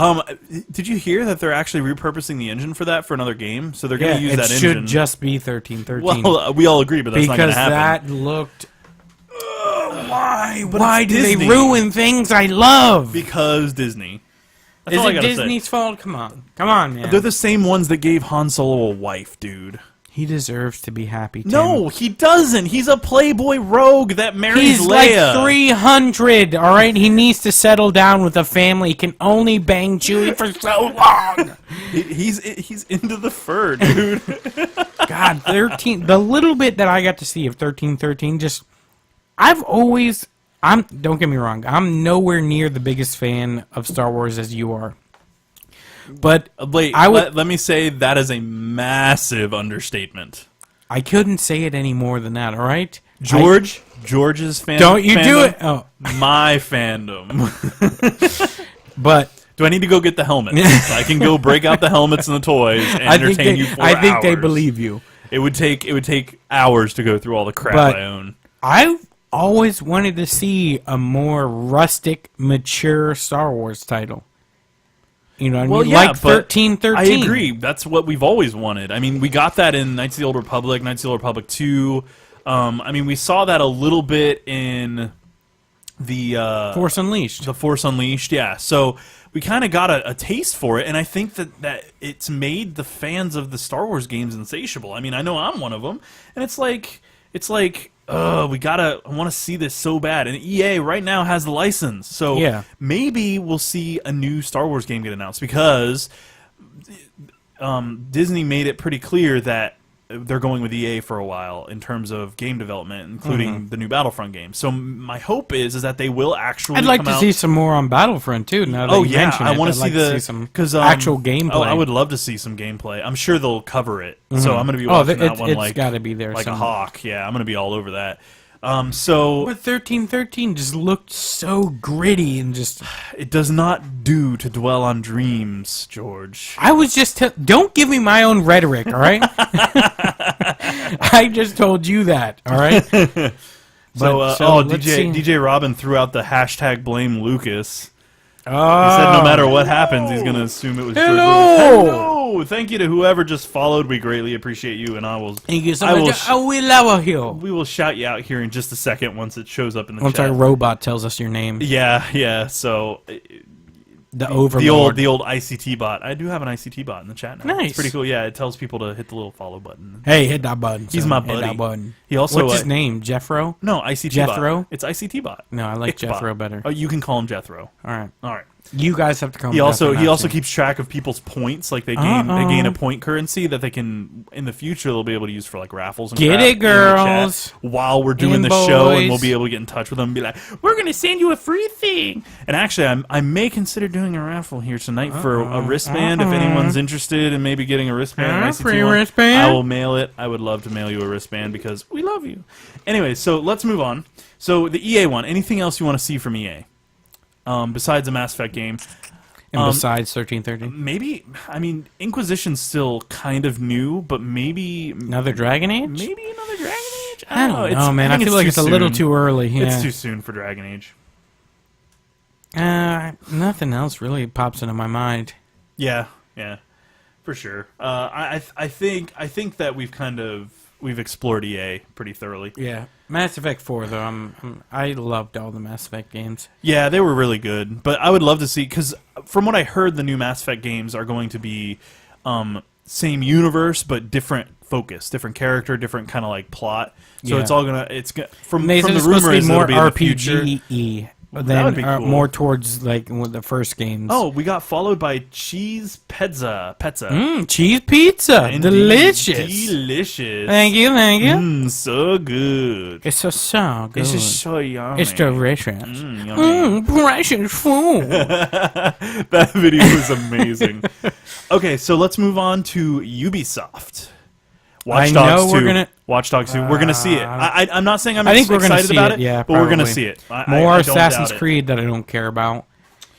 Did you hear that they're actually repurposing the engine for that for another game? So they're going to use that it should engine. just be 1313. Well, we all agree, but that's not going because to happen. that looked. Why? But Why it's do Disney. they ruin things I love? Because Disney. That's Is all I it gotta Disney's say. fault? Come on, man. They're the same ones that gave Han Solo a wife, dude. He deserves to be happy, Tim. No, he doesn't. He's a playboy rogue that marries He's Leia. like 300, all right? He needs to settle down with a family. He can only bang Chewie for so long. He's into the fur, dude. God, 13. The little bit that I got to see of 1313, just don't get me wrong. I'm nowhere near the biggest fan of Star Wars as you are. But wait, let me say that is a massive understatement. I couldn't say it any more than that, all right? George's fandom. Don't you do it? Oh. My fandom. But do I need to go get the helmets? I can go break out the helmets and the toys and entertain you for hours. I think they believe you. It would take hours to go through all the crap I own. I've always wanted to see a more rustic, mature Star Wars title. You know what I mean? Yeah, like 1313. I agree. That's what we've always wanted. I mean, we got that in Knights of the Old Republic, Knights of the Old Republic 2. I mean, we saw that a little bit in the Force Unleashed. The Force Unleashed, yeah. So we kind of got a taste for it, and I think that it's made the fans of the Star Wars games insatiable. I mean, I know I'm one of them, and it's like I want to see this so bad. And EA right now has the license. So maybe we'll see a new Star Wars game get announced because Disney made it pretty clear that they're going with EA for a while in terms of game development, including the new Battlefront game. So my hope is that they will actually I'd like to see some more on Battlefront, too, now that you mention it. I want to see some actual gameplay. Oh, I would love to see some gameplay. I'm sure they'll cover it. So I'm going to be watching that one it's gotta be there like somewhere. a hawk. Yeah, I'm going to be all over that. But 1313 just looked so gritty and just... It does not do to dwell on dreams, George. I was just... Don't give me my own rhetoric, all right? I just told you that, all right? DJ Robin threw out the hashtag blame Lucas. He said no matter what happens, he's going to assume it was George Lucas. Hello! Thank you to whoever just followed. We greatly appreciate you, and Thank you so much. We love you. We will shout you out here in just a second once it shows up in the chat. Once our robot tells us your name. Yeah. So the Overlord. the old ICT bot. I do have an ICT bot in the chat now. Nice. It's pretty cool. Yeah, it tells people to hit the little follow button. Hey, hit that button. He's my buddy. Hit that button. He also what's his name? Jeffro? No, ICT Jethro? bot. It's ICT bot. No, I like Jethro better. Oh, you can call him Jethro. All right. You guys have to come. He also keeps track of people's points. Like they gain a point currency that they can in the future they'll be able to use for like raffles and get it, girls. While we're doing the show, and we'll be able to get in touch with them and be like, we're gonna send you a free thing. And actually, I may consider doing a raffle here tonight for a wristband. If anyone's interested in maybe getting a wristband, free wristband, I will mail it. I would love to mail you a wristband because we love you. Anyway, so let's move on. So the EA one. Anything else you want to see from EA? Besides a Mass Effect game. And besides 1313? Maybe, I mean, Inquisition's still kind of new, but maybe... Another Dragon Age? Maybe another Dragon Age? I don't know, man. I feel like it's a little too early. Yeah. It's too soon for Dragon Age. Nothing else really pops into my mind. Yeah, for sure. I think that we've explored EA pretty thoroughly. Yeah. Mass Effect 4, though, I loved all the Mass Effect games. Yeah, they were really good. But I would love to see, because from what I heard, the new Mass Effect games are going to be same universe, but different focus, different character, different kind of like plot. So it's all gonna, from the rumors, more it'll be in the future. RPG-y. Then that would be cool. More towards like the first games. Oh, we got followed by Cheese Pizza. Cheese pizza. Indeed. Delicious. Thank you. So good. It's so good. It's just so yummy. It's delicious. Precious food. That video was amazing. Okay, so let's move on to Ubisoft. Watch Dogs 2. Watch Dogs 2. We're going to see it. I'm not saying I'm excited about it, but we're going to see it. More Assassin's Creed that I don't care about.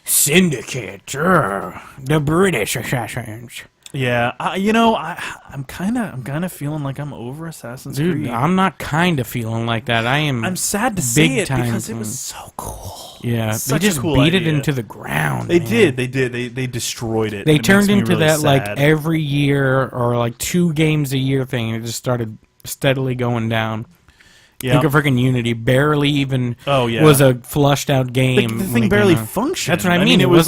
Syndicate. The British Assassins. Yeah, I'm kind of feeling like I'm over Assassin's Creed. Dude, I'm not kind of feeling like that. I'm sad to say it because it was so cool. Yeah, they just beat it into the ground. They did. They destroyed it. They turned into that like every year or like 2 games a year thing. And it just started steadily going down. Yeah. Think of freaking Unity. Barely even was a flushed out game. The thing barely functioned. That's what I mean. It was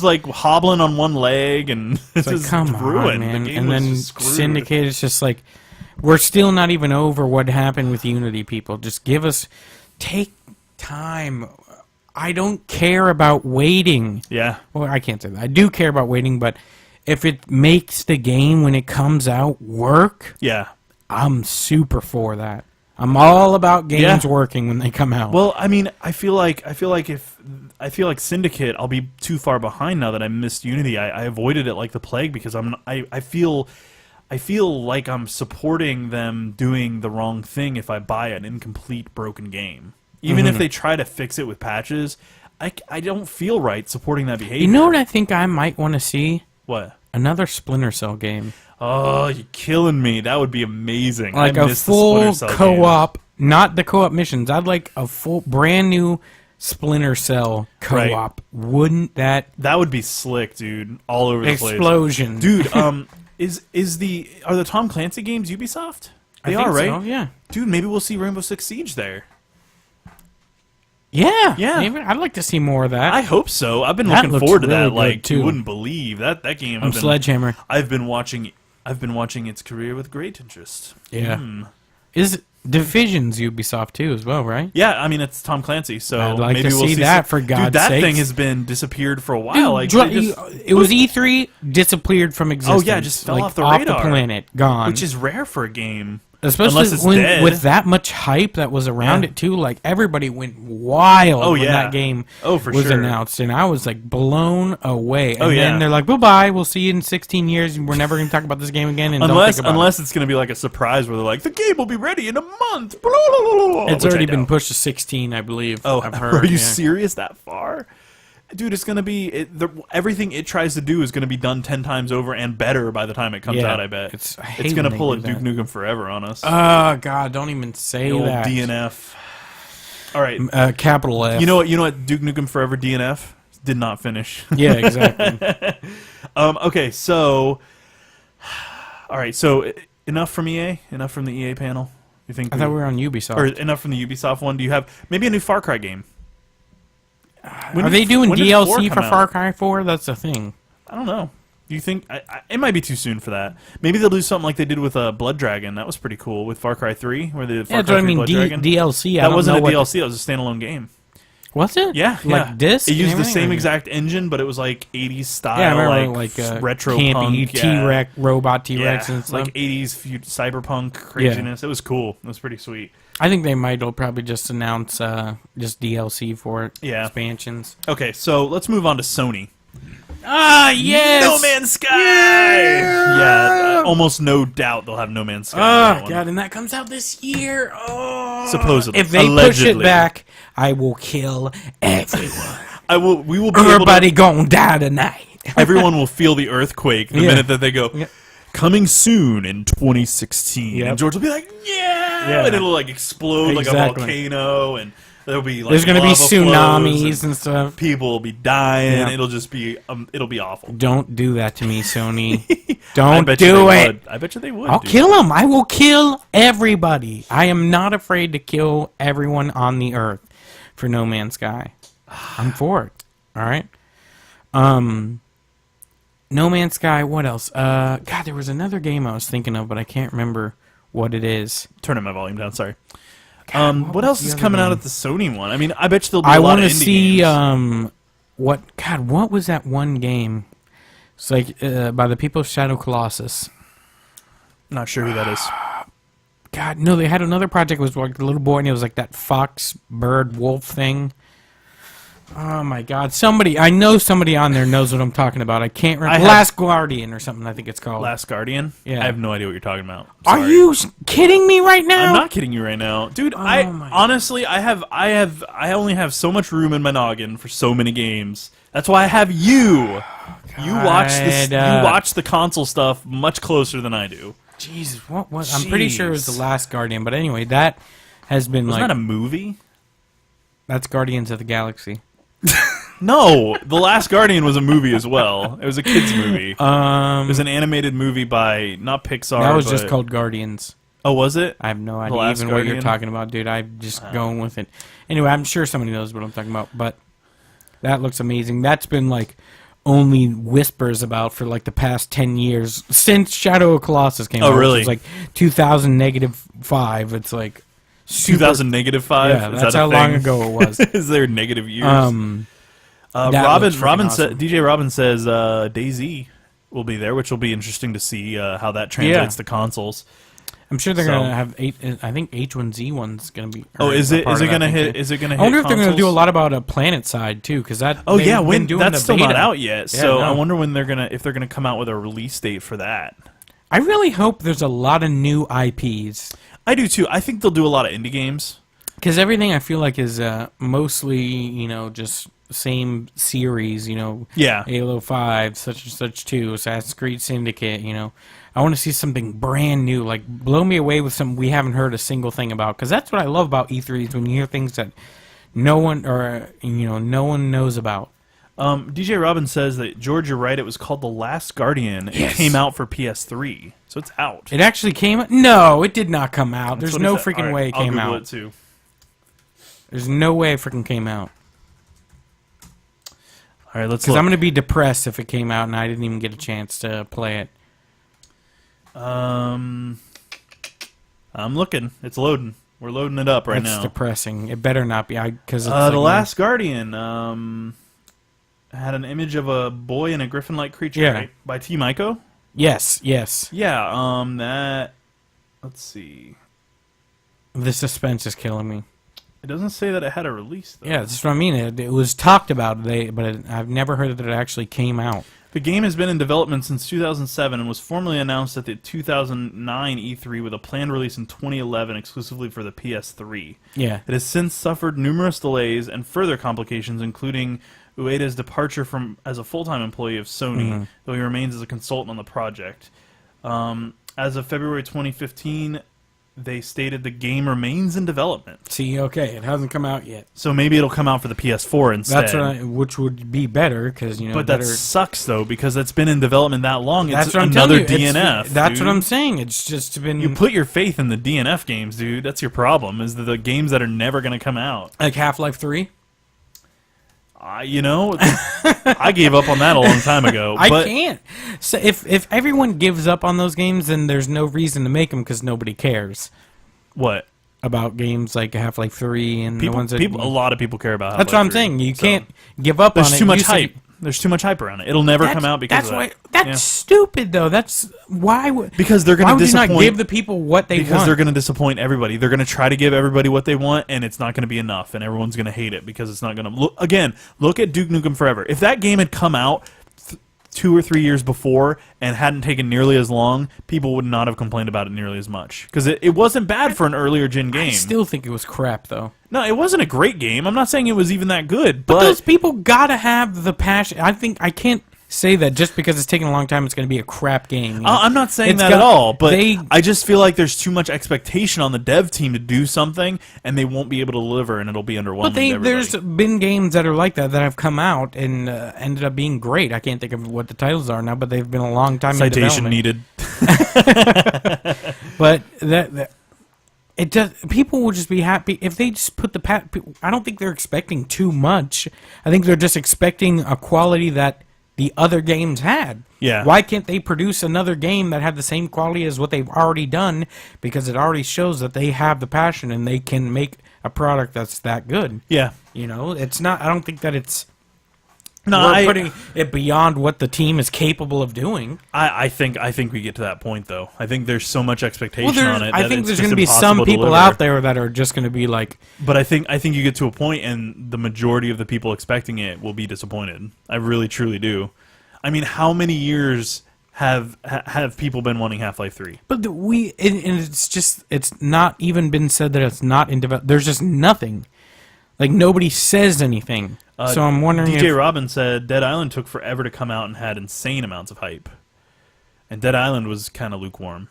like hobbling on one leg and it's like, come ruined. on, man. The game and then was screwed. Syndicate is just like, We're still not even over what happened with Unity, people. Just take time. I don't care about waiting. Yeah. Well, I can't say that. I do care about waiting, but if it makes the game when it comes out work, Yeah. I'm super for that. I'm all about games working when they come out. Well, I mean, I feel like Syndicate, I'll be too far behind now that I missed Unity. I avoided it like the plague because I feel like I'm supporting them doing the wrong thing if I buy an incomplete, broken game. Even if they try to fix it with patches, I don't feel right supporting that behavior. You know what I think I might want to see? What? Another Splinter Cell game. Oh, you're killing me. That would be amazing. Like a full co-op, not the co-op missions. I'd like a full, brand new Splinter Cell co-op. Right. Wouldn't that... That would be slick, dude. All over the place. Explosion. Dude, are the Tom Clancy games Ubisoft? They are, right? So, yeah. Dude, maybe we'll see Rainbow Six Siege there. Yeah. Yeah. Maybe. I'd like to see more of that. I hope so. I've been That looking looks forward to really that. good, Like, too. you wouldn't believe that game. Sledgehammer. I've been watching its career with great interest. Yeah. Is Division's Ubisoft too as well, right? Yeah, I mean it's Tom Clancy, so I'd like maybe to we'll see see that, some, for God's dude, that sakes. thing has been disappeared for a while. Like It was E3, disappeared from existence. Oh yeah, just fell like, off the radar, planet, gone. which is rare for a game. Especially unless it's when dead. with that much hype that was around it too, like everybody went wild when that game was sure. announced, and I was like blown away. And Oh, yeah. then they're like, "Bye, we'll see you in 16 years. We're never going to talk about this game again." And Unless don't think about it's going to be like a surprise where they're like, the game will be ready in a month. it's already been pushed to 16, I believe. Oh, I've heard. are you serious that far? Dude, it's going to be... everything it tries to do is going to be done 10 times over and better by the time it comes out, I bet. It's going to pull a Duke Nukem Forever on us. Oh, God, don't even say the old that. DNF. All right. Capital F. You know what Duke Nukem Forever DNF did not finish. Yeah, exactly. Okay, so... All right, so enough from EA? Enough from the EA panel? You think? I thought we were on Ubisoft. Or enough from the Ubisoft one? Do you have maybe a new Far Cry game? Are they doing when did DLC 4 for come Far out? Cry 4? That's the thing. I don't know. Do you think it might be too soon for that? Maybe they'll do something like they did with Blood Dragon. That was pretty cool with Far Cry 3, where they did Far Yeah, that's Cry what I 3 mean. Blood Dragon. DLC. I That don't wasn't know a what DLC. That was a standalone game. Was it? Yeah, like disc. It used and the everything, same or- exact engine, but it was like 80s style, Yeah, I remember like retro campy punk, T-Rex, robot T-Rex yeah, and stuff. like 80s cyberpunk craziness. It was cool. It was pretty sweet. I think they might probably just announce just DLC for it. Yeah. Expansions. Okay, so let's move on to Sony. Ah, yes! No Man's Sky! Yeah, almost no doubt they'll have No Man's Sky. on that Oh, one. God, and that comes out this year. Oh. Supposedly. If they Allegedly. push it back, I will kill everyone. We will be able Everybody gonna die tonight. everyone will feel the earthquake the Yeah. minute that they go, Yeah. coming soon in 2016. Yep. And George will be like, yeah! And it'll like explode like a Exactly. volcano, and there'll be like There's gonna be lava flows, tsunamis and stuff. people will be dying. Yeah. It'll just be awful. Don't do that to me, Sony. I Don't bet you do they it. would. I bet you they would. I'll dude. kill them. I will kill everybody. I am not afraid to kill everyone on the earth for No Man's Sky. I'm for it. All right. No Man's Sky. What else? God, there was another game I was thinking of, but I can't remember what it is. Turning my volume down. Sorry. God, What else was is the coming other out game? at the Sony one? I mean, I bet you there'll be I a lot want of to indie see games. what was that one game? It's like by the people of Shadow Colossus. Not sure who that is. God, no, they had another project. It was like the little boy, and it was like that fox, bird, wolf thing. Oh my God! I know somebody on there knows what I'm talking about. I can't remember. Last Guardian or something. I think it's called. Last Guardian? Yeah. I have no idea what you're talking about. Are Sorry. you kidding me right now? I'm not kidding you right now, dude. I my honestly, I only have so much room in my noggin for so many games. That's why I have you. You watch this. You watch the console stuff much closer than I do. Jesus, what was? I'm pretty sure it was the Last Guardian. But anyway, that has been Wasn't like that a movie? that's Guardians of the Galaxy. No, The Last Guardian was a movie as well. It was a kids movie. It was an animated movie by not Pixar. That was just but- called Guardians. Oh, was it? I have no The idea Last even what you're Guardian? talking about, dude. I'm just going with it. Anyway, I'm sure somebody knows what I'm talking about, but that looks amazing. That's been like only whispers about for like the past 10 years since Shadow of Colossus came out. Oh, really? Which was like 2000 -5. It's like 2000 -5. Yeah, Is that's that a how long thing? ago it was. Is there negative years? That Robin looks freaking said awesome. DJ Robin says DayZ will be there, which will be interesting to see how that translates to consoles. I'm sure they're So- gonna have I think H1Z1's gonna be. Oh, or is a it part is of it that gonna thing, hit? too. Is it gonna hit? I wonder if they're gonna do a consoles? lot about a Planet Side too, because that. Oh yeah, they've when been doing that's the still not beta. out yet. Yeah, So no. I wonder when if they're gonna come out with a release date for that. I really hope there's a lot of new IPs. I do too. I think they'll do a lot of indie games. Because everything I feel like is mostly, just same series, Yeah. Halo 5, such and such 2, Assassin's Creed Syndicate, I want to see something brand new, like blow me away with something we haven't heard a single thing about. Because that's what I love about E3 is when you hear things that no one knows about. DJ Robin says that George, you're right. It was called The Last Guardian. Yes. It came out for PS3, so it's out. It actually came out? No, it did not come out. That's There's what no said. freaking All right, way it I'll came Google out. it too. There's no way it freaking came out. All right, let's Because look. I'm going to be depressed if it came out and I didn't even get a chance to play it. I'm looking. It's loading. We're loading it up right That's now. depressing. It better not be. Because The Last Guardian had an image of a boy and a griffin-like creature, Yeah. right? By T. Maiko? Yes. Yeah, that... Let's see. The suspense is killing me. It doesn't say that it had a release, though. Yeah, that's what I mean. It was talked about, I've never heard that it actually came out. The game has been in development since 2007 and was formally announced at the 2009 E3 with a planned release in 2011 exclusively for the PS3. Yeah. It has since suffered numerous delays and further complications, including Ueda's departure as a full-time employee of Sony, though he remains as a consultant on the project. As of February 2015, they stated the game remains in development. See, okay, it hasn't come out yet. So maybe it'll come out for the PS4 instead. That's which would be better because But that sucks though because it's been in development that long. That's It's what I'm another telling you. DNF. That's dude. what I'm saying. It's just been You put your faith in the DNF games, dude. That's your problem. Is the games that are never going to come out. like Half-Life 3. I gave up on that a long time ago. I But can't. So if everyone gives up on those games, then there's no reason to make them because nobody cares what? about games like Half-Life 3 and the People, ones that. a lot of people care about. That's what I'm Half-Life 3, saying. You so. can't give up on it. There's too much You said- hype. There's too much hype around it. It'll never come out because of that. That's Yeah. stupid though. That's why would Because they're going why to would you disappoint. not give the people what they because want? they're going to disappoint everybody. They're going to try to give everybody what they want, and it's not going to be enough, and everyone's going to hate it because it's not going to. Look at Duke Nukem Forever. If that game had come out 2 or 3 years before and hadn't taken nearly as long, people would not have complained about it nearly as much because it wasn't bad for an earlier gen game. I still think it was crap though. No, it wasn't a great game. I'm not saying it was even that good, But but those people gotta have the passion. I think I can't say that just because it's taking a long time, it's going to be a crap game. You know? I'm not saying It's that got- at all, but they- I just feel like there's too much expectation on the dev team to do something, and they won't be able to deliver, and it'll be underwhelming. But to everybody. there's been games that are like that have come out and ended up being great. I can't think of what the titles are now, but they've been a long time in citation development. needed. But that it does. People will just be happy if they just put the. I don't think they're expecting too much. I think they're just expecting a quality that the other games had. Yeah. Why can't they produce another game that had the same quality as what they've already done? Because it already shows that they have the passion and they can make a product that's that good. Yeah. You know, it's not. I don't think that it's. No, we're putting it beyond what the team is capable of doing. I think we get to that point though. I think there's so much expectation on it. I that think it's there's just going to be impossible some to people deliver. out there that are just going to be like, But I think you get to a point, and the majority of the people expecting it will be disappointed. I really, truly do. I mean, how many years have people been wanting Half-Life 3? but and it's just, it's not even been said that it's not in development. There's just nothing. Like, nobody says anything. So I'm wondering DJ if... Robin said Dead Island took forever to come out and had insane amounts of hype. And Dead Island was kind of lukewarm.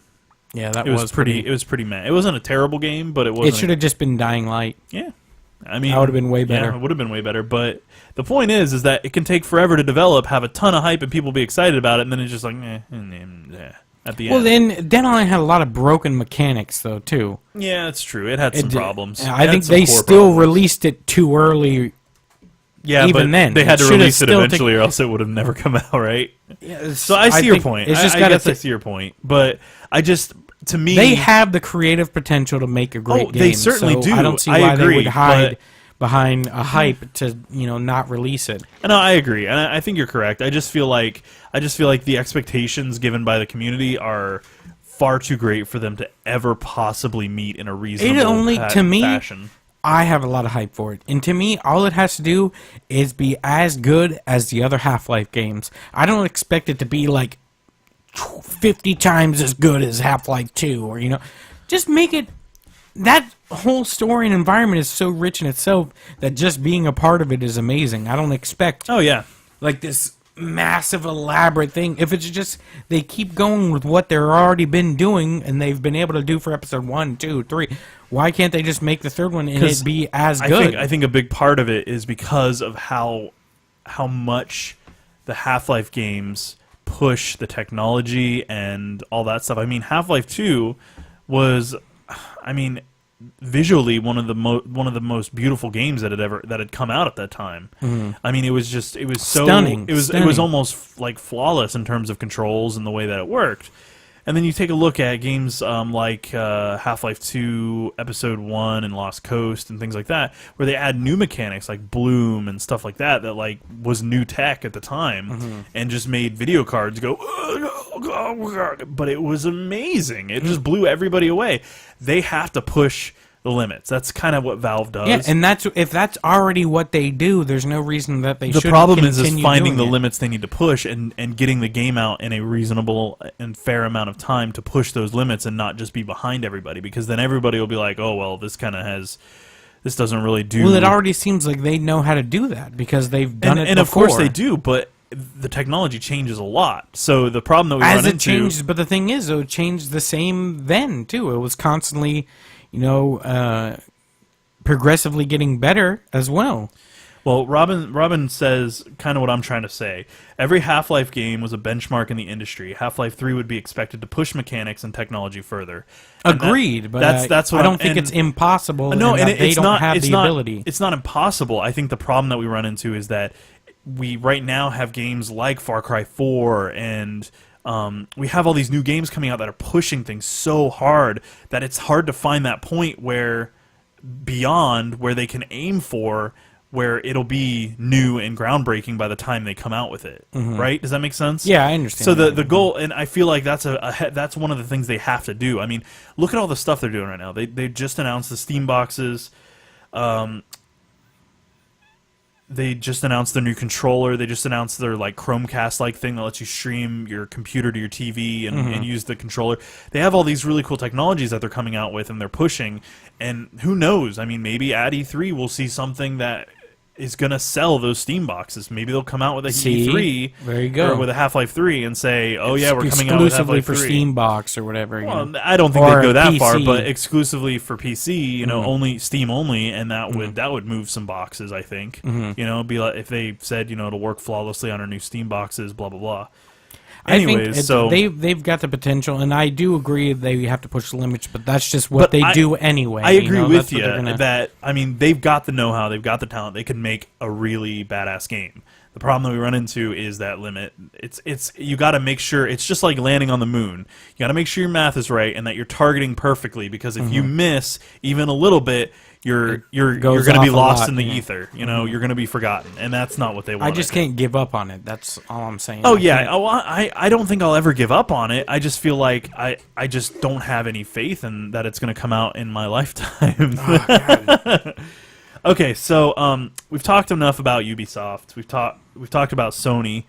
Yeah, that It was pretty. It was pretty meh. It wasn't a terrible game, but it wasn't. It should have just been Dying Light. Yeah, I mean, That would have been way better. Yeah, it would have been way better. But the point is that it can take forever to develop, have a ton of hype, and people be excited about it, and then it's just like, at the Well, end. then Dead Island had a lot of broken mechanics, though, too. Yeah, that's true. It had some problems. I It had think some they core still problems. released it too early Yeah, even but then they had to should've release it still eventually, or else it would have never come out, right? Yeah, So I see your think point. It's just I guess I see your point, but to me, they have the creative potential to make a great game. They certainly so do. I don't see I why agree, they would hide but behind a hype to not release it. No, I agree, and I think you're correct. I just feel like the expectations given by the community are far too great for them to ever possibly meet in a reasonable fashion. I have a lot of hype for it. And to me, all it has to do is be as good as the other Half-Life games. I don't expect it to be like 50 times as good as Half-Life 2 or just make it. That whole story and environment is so rich in itself that just being a part of it is amazing. I don't expect like this massive elaborate thing. If it's just they keep going with what they're already been doing and they've been able to do for episode 1, 2, 3, why can't they just make the third one and it be as good? I think a big part of it is because of how much the Half-Life games push the technology and all that stuff. I mean, Half-Life 2 was, visually one of the most beautiful games that had come out at that time. Mm-hmm. I mean, it was so stunning. It was almost like flawless in terms of controls and the way that it worked. And then you take a look at games like Half-Life 2, Episode 1, and Lost Coast, and things like that, where they add new mechanics like bloom and stuff like that like was new tech at the time, and just made video cards go, but it was amazing. It just blew everybody away. They have to push the limits. That's kind of what Valve does. Yeah, and if that's already what they do, there's no reason that they shouldn't. The problem is finding the it. limits they need to push and getting the game out in a reasonable and fair amount of time to push those limits and not just be behind everybody, because then everybody will be like, oh, well, this doesn't really do... Well, it already seems like they know how to do that because they've done it before. And of course they do, but the technology changes a lot. So the problem that we run into... changed, but the thing is, though, it changed the same then, too. It was constantly... progressively getting better as well. Well, Robin says kind of what I'm trying to say. Every Half-Life game was a benchmark in the industry. Half-Life 3 would be expected to push mechanics and technology further. And agreed, but that's what I don't think it's impossible. No, and they don't have the ability. It's not impossible. I think the problem that we run into is that we right now have games like Far Cry 4 and... we have all these new games coming out that are pushing things so hard that it's hard to find that point where they can aim for, where it'll be new and groundbreaking by the time they come out with it. Right? Does that make sense? Yeah, I understand. So the goal, and I feel like that's that's one of the things they have to do. I mean, look at all the stuff they're doing right now. They just announced the Steam boxes. They just announced their new controller. They just announced their Chromecast thing that lets you stream your computer to your TV and use the controller. They have all these really cool technologies that they're coming out with and they're pushing. And who knows? I mean, maybe at E3 we'll see something that is going to sell those Steam boxes. Maybe they'll come out with a E3 there you go. Or with a Half-Life 3 and say, oh yeah, we're coming out with Half-Life 3. Exclusively for Steam box or whatever. Well, I don't think they'd go that PC. far, but exclusively for PC, only Steam only, and that would move some boxes, I think. Be like if they said, it'll work flawlessly on our new Steam boxes, blah blah blah. Anyways, so they've got the potential, and I do agree they have to push the limits, but that's just what they do anyway. I agree with you that they've got the know-how, they've got the talent, they can make a really badass game. The problem that we run into is that limit. It's you got to make sure it's just like landing on the moon. You got to make sure your math is right and that you're targeting perfectly, because if you miss even a little bit, you're going to be lost in the ether. You're going to be forgotten, and that's not what they want. I just can't give up on it. That's all I'm saying. Oh yeah, I don't think I'll ever give up on it. I just feel like I just don't have any faith in that it's going to come out in my lifetime. Oh, God. Okay, so we've talked enough about Ubisoft. We've talked about Sony.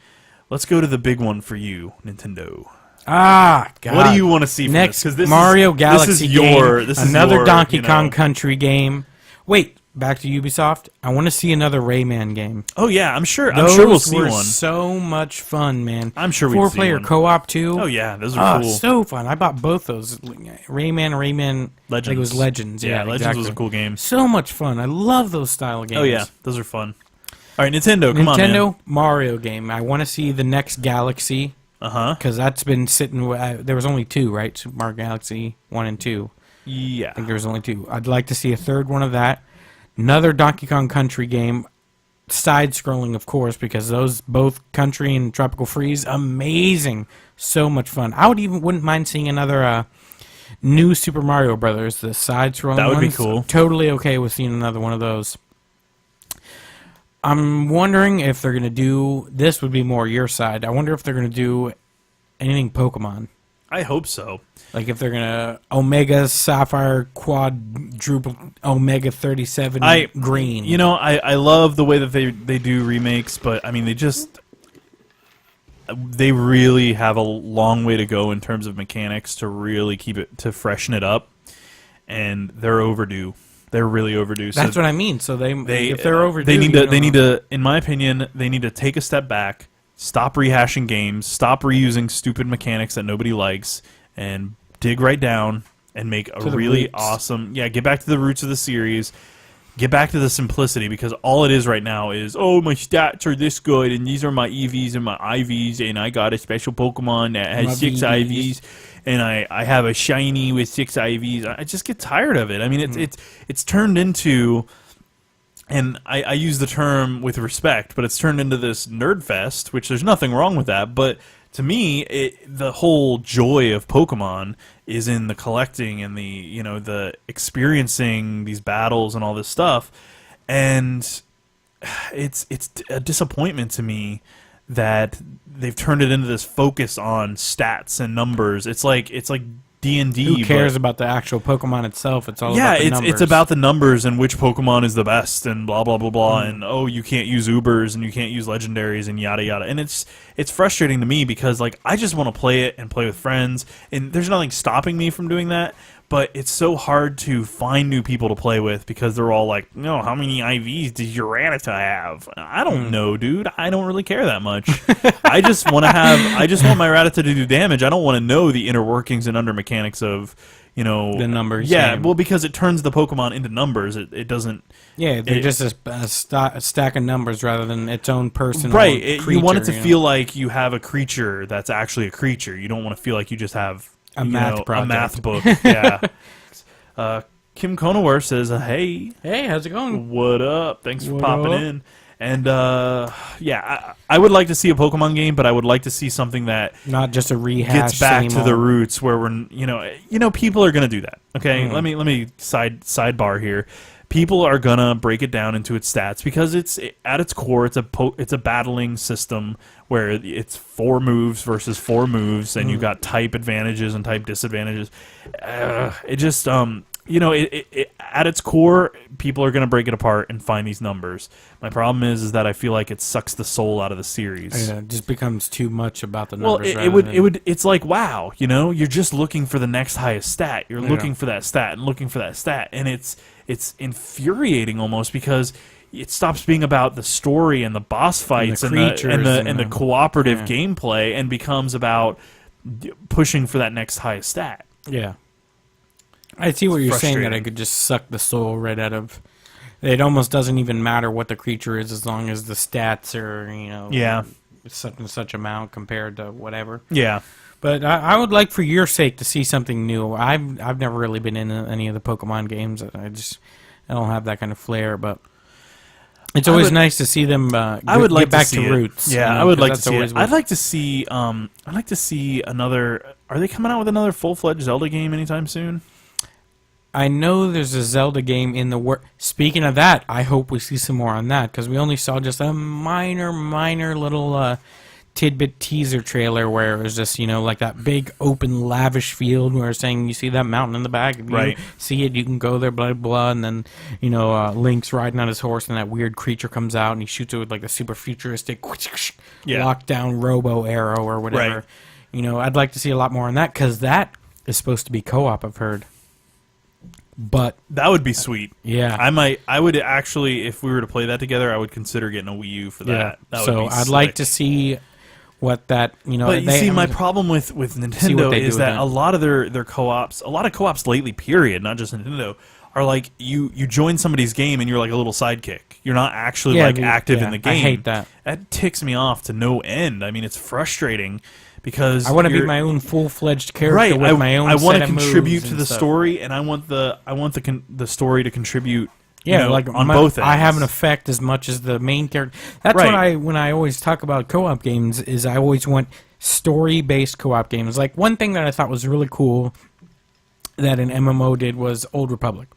Let's go to the big one for you, Nintendo. God. What do you want to see from next this? Mario Galaxy game, this is another your, Donkey Kong Country game. Wait, back to Ubisoft. I want to see another Rayman game. Oh yeah, I'm sure we'll see one. one. So much fun, man. I'm sure we'll see one. 4-player co-op too. Oh yeah, those are cool. So fun. I bought both those. Rayman Legends. I think it was Legends. Yeah, Legends exactly. was a cool game. So much fun. I love those style of games. Oh yeah, those are fun. All right, Nintendo, come on, man. Nintendo Mario game. I want to see the next Galaxy. Because that's been sitting... there was only 2, right? Super Mario Galaxy 1 and 2. Yeah. I think there was only 2. I'd like to see a third one of that. Another Donkey Kong Country game. side-scrolling, of course, because those both Country and Tropical Freeze, amazing, so much fun. I wouldn't mind seeing another new Super Mario Brothers, the side-scrolling That would be ones. cool. I'm totally okay with seeing another one of those. I'm wondering if they're going to do, this would be more your side, I wonder if they're going to do anything Pokemon. I hope so. Like if they're going to Omega Sapphire Quadruple Omega 37 Green. You know, I love the way that they do remakes, but I mean they really have a long way to go in terms of mechanics to really to freshen it up, and they're overdue. They're really overdue. That's what I mean. So if they're overdue, they need to, in my opinion, they need to take a step back, stop rehashing games, stop reusing stupid mechanics that nobody likes, and dig right down and make a really awesome. Yeah, get back to the roots of the series. Get back to the simplicity, because all it is right now is, oh, my stats are this good, and these are my EVs and my IVs, and I got a special Pokemon that has 6 IVs, and I have a shiny with 6 IVs. I just get tired of it. I mean, it's turned into, and I use the term with respect, but it's turned into this nerd fest, which there's nothing wrong with that, but to me, the whole joy of Pokemon is in the collecting and the experiencing these battles and all this stuff, and it's a disappointment to me that they've turned it into this focus on stats and numbers. It's like D&D. Who cares about the actual Pokemon itself? It's all about the numbers. It's about the numbers and which Pokemon is the best and blah blah blah blah and you can't use Ubers and you can't use legendaries and yada yada. And it's frustrating to me because like I just want to play it and play with friends, and there's nothing stopping me from doing that. But it's so hard to find new people to play with because they're all like, no, how many IVs does your Rattata have? I don't know, dude. I don't really care that much. I just want my Rattata to do damage. I don't want to know the inner workings and under mechanics of, the numbers. Yeah, well, because it turns the Pokemon into numbers. It doesn't. Yeah, they're just a stack of numbers rather than its own personal creature. You want it to feel like you have a creature that's actually a creature. You don't want to feel like you just have a math book. Yeah. Kim Conowar says, hey, how's it going? What up? Thanks for popping in. And I would like to see a Pokemon game, but I would like to see something that not just a rehash. Gets back to the roots where we're people are gonna do that. Okay, let me sidebar here. People are gonna break it down into its stats because at its core it's a battling system where it's 4 moves versus 4 moves, and you got type advantages and type disadvantages. It just at its core, people are gonna break it apart and find these numbers. My problem is that I feel like it sucks the soul out of the series. It just becomes too much about the numbers. Well, it's like, wow, you're just looking for the next highest stat. You're looking for that stat and looking for that stat, and it's infuriating almost because it stops being about the story and the boss fights and the cooperative gameplay and becomes about pushing for that next highest stat. Yeah. I see what you're saying, that I could just suck the soul right out of. It almost doesn't even matter what the creature is as long as the stats are, such and such amount compared to whatever. Yeah. But I would like, for your sake, to see something new. I've never really been in any of the Pokemon games. I don't have that kind of flair, but it's always nice to see them get back to roots. Yeah, I would like to see it. I'd like to see another. Are they coming out with another full-fledged Zelda game anytime soon? I know there's a Zelda game in the work. Speaking of that, I hope we see some more on that, because we only saw just a minor little tidbit teaser trailer where it was just, like that big open lavish field where it's saying you see that mountain in the back. If you see it, you can go there, blah, blah, and then, Link's riding on his horse and that weird creature comes out and he shoots it with like a super futuristic lockdown robo arrow or whatever. Right. I'd like to see a lot more on that, because that is supposed to be co-op, I've heard. But that would be sweet. Yeah, I would actually, if we were to play that together, I would consider getting a Wii U for that. That would be I'd like to see what that But you see, my problem with Nintendo is that a lot of their co-ops, a lot of co-ops lately, period, not just Nintendo, are like you join somebody's game and you're like a little sidekick. You're not actually active in the game. I hate that. That ticks me off to no end. I mean, it's frustrating. Because I want to be my own full-fledged character with my own. I want to contribute to the story, and I want the story to contribute Yeah, know, like on both ends. I have an effect as much as the main character. That's Right. when I always talk about co-op games is I always want story-based co-op games. Like one thing that I thought was really cool that an MMO did was Old Republic.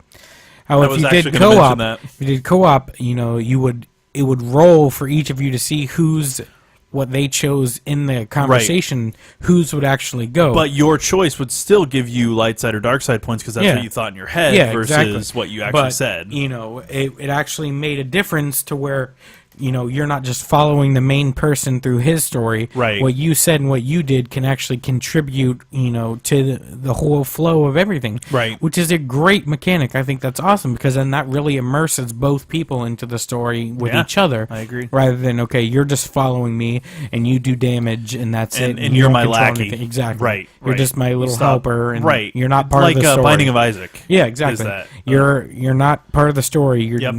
How I if was you actually did gonna mention co-op, that. if you did co-op, you know, it would roll for each of you to see what they chose in the conversation, whose would actually go. But your choice would still give you light side or dark side points because that's Yeah. what you thought in your head Yeah, versus exactly. what you actually But, said. You know, it actually made a difference to where, you know, you're not just following the main person through his story. Right. What you said and what you did can actually contribute, you know, to the whole flow of everything. Right. Which is a great mechanic. I think that's awesome because then that really immerses both people into the story with Yeah, each other. I agree. Rather than, okay, you're just following me and you do damage and that's it. And you you're don't my control lackey. anything. Exactly. Right. You're right. just my little Stop. helper and right. you're not It's part like of the story. Binding of Isaac. Yeah, is exactly. that. You're not part of the story. You're Yep.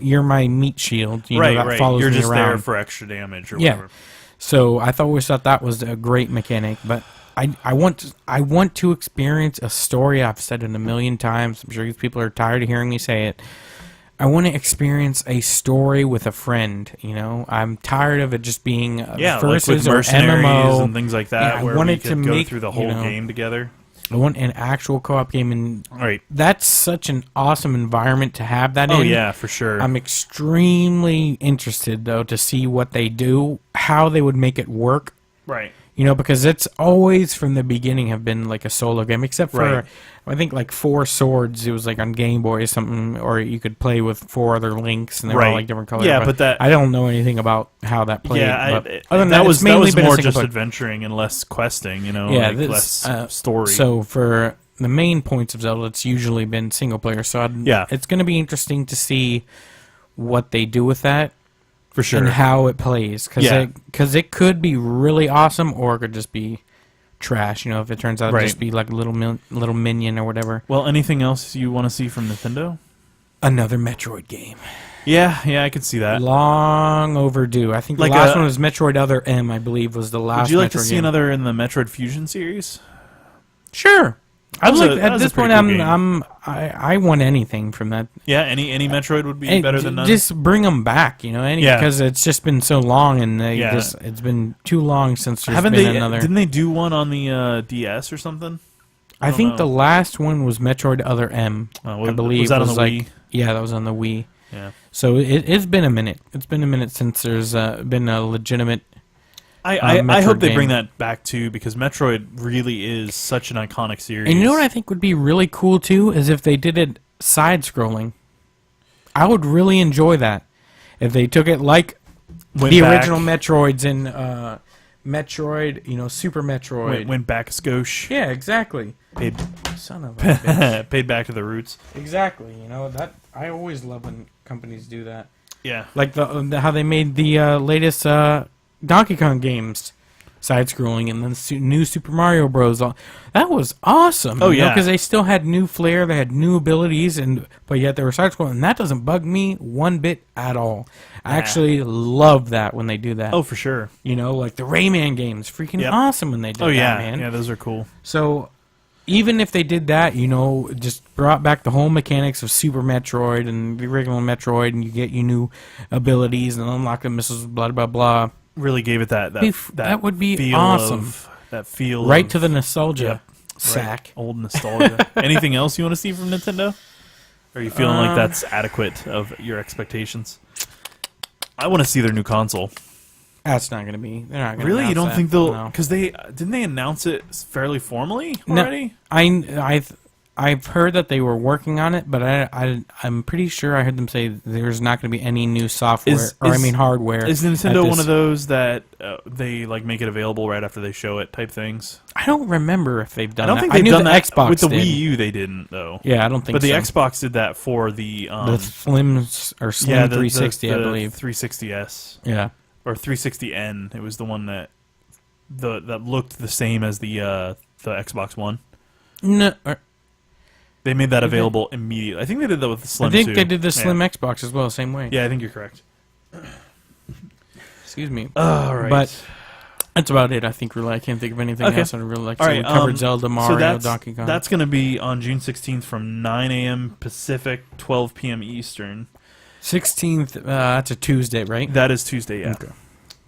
you're my meat shield. You right, know, that right. follows You're me just around. there for extra damage or Yeah. whatever. So I always thought that was a great mechanic, but I want to experience a story. I've said it a million times. I'm sure these people are tired of hearing me say it. I want to experience a story with a friend. You know, I'm tired of it just being Yeah, like versus with or mercenaries MMO and things like that, Yeah, I where we wanted could to go make, through the you whole know, game together. I want an actual co-op game, and Right. that's such an awesome environment to have that in. Oh yeah, for sure. I'm extremely interested, though, to see what they do, how they would make it work. right. You know, because it's always from the beginning have been like a solo game, except for Right. I think like Four Swords. It was like on Game Boy or something, or you could play with four other links, and they were all Right. like different colors. Yeah, but that- I don't know anything about how that played. Yeah, but other than that was it's mainly been a more single just player. adventuring and less questing. You know, Yeah, like this, less story. So for the main points of Zelda, it's usually been single player. So Yeah. it's going to be interesting to see what they do with that. for sure. And how it plays, Yeah. because it could be really awesome, or it could just be trash. You know, if it turns out to Right. just be like a little minion or whatever. Well, anything else you want to see from Nintendo? Another Metroid game, Yeah, I could see that. long overdue. I think Like the last a- one was Metroid Other M, I believe, was the last. Would you like Metroid to see game. another in the Metroid Fusion series? Sure. That I'd was like a- that at was a this point. pretty cool I want anything from that. Yeah, any Metroid would be And better than none. just bring them back, you know, Yeah. because it's just been so long, and Yeah. it's been too long since there's Haven't been they? another. Didn't they do one on the DS or something? I don't think know. the last one was Metroid Other M. Was- I believe was that on the like, Wii? Yeah, that was on the Wii. Yeah. So it's been a minute. It's been a minute since there's been a legitimate. I Metroid hope they bring game. that back too, because Metroid really is such an iconic series. And you know what I think would be really cool too is if they did it side scrolling. I would really enjoy that if they took it like Went the back- original Metroids in Metroid, you know, Super Metroid. went back a skosh, Yeah, exactly. paid Son of a bitch. paid back to the roots. Exactly. You know that I always love when companies do that. Yeah. Like the how they made the latest Donkey Kong games side-scrolling, and then new Super Mario Bros. That was awesome. Oh, yeah. because they still had new flair, they had new abilities, but yet they were side-scrolling, and that doesn't bug me one bit at all. I actually love that when they do that. Oh, for sure. You know, like the Rayman games, freaking Yep. awesome when they did Oh that, yeah, man. yeah, those are cool. So even if they did that, you know, just brought back the whole mechanics of Super Metroid and the original Metroid, and you get your new abilities and unlock the missiles, blah blah blah. Really gave it that That would be feel awesome. that feel Right of- to the nostalgia Yep. sack. Right. Old nostalgia. Anything else you want to see from Nintendo? Or are you feeling like that's adequate of your expectations? I want to see their new console. That's not going to be. They're not going to. Really, you don't think they'll? No. Because didn't they announce it fairly formally No. already? I've heard that they were working on it, but I'm pretty sure I heard them say there's not going to be any new software hardware. Is at Nintendo this- one of those that they like make it available right after they show it type things? I don't remember if they've done. I don't that. think I they've knew done the that Xbox with the did. Wii U. They didn't though. Yeah, I don't think. But the so. Xbox did that for the the Slim or Slim yeah, 360, I the believe. 360S Yeah. or 360N. It was the one that that looked the same as the Xbox One. No, They made that Did they? available immediately. I think they did that with the Slim. I think too. they did the Slim Yeah. Xbox as well, same way. Yeah, I think you're correct. Excuse me. All right. But That's about it. I think really I can't think of anything else I'd really like to say. We All covered Zelda, Mario, Donkey Kong. That's going to be on June 16th from 9 a.m. Pacific, 12 p.m. Eastern. 16th, that's a Tuesday, right? That is Tuesday, yeah. Okay.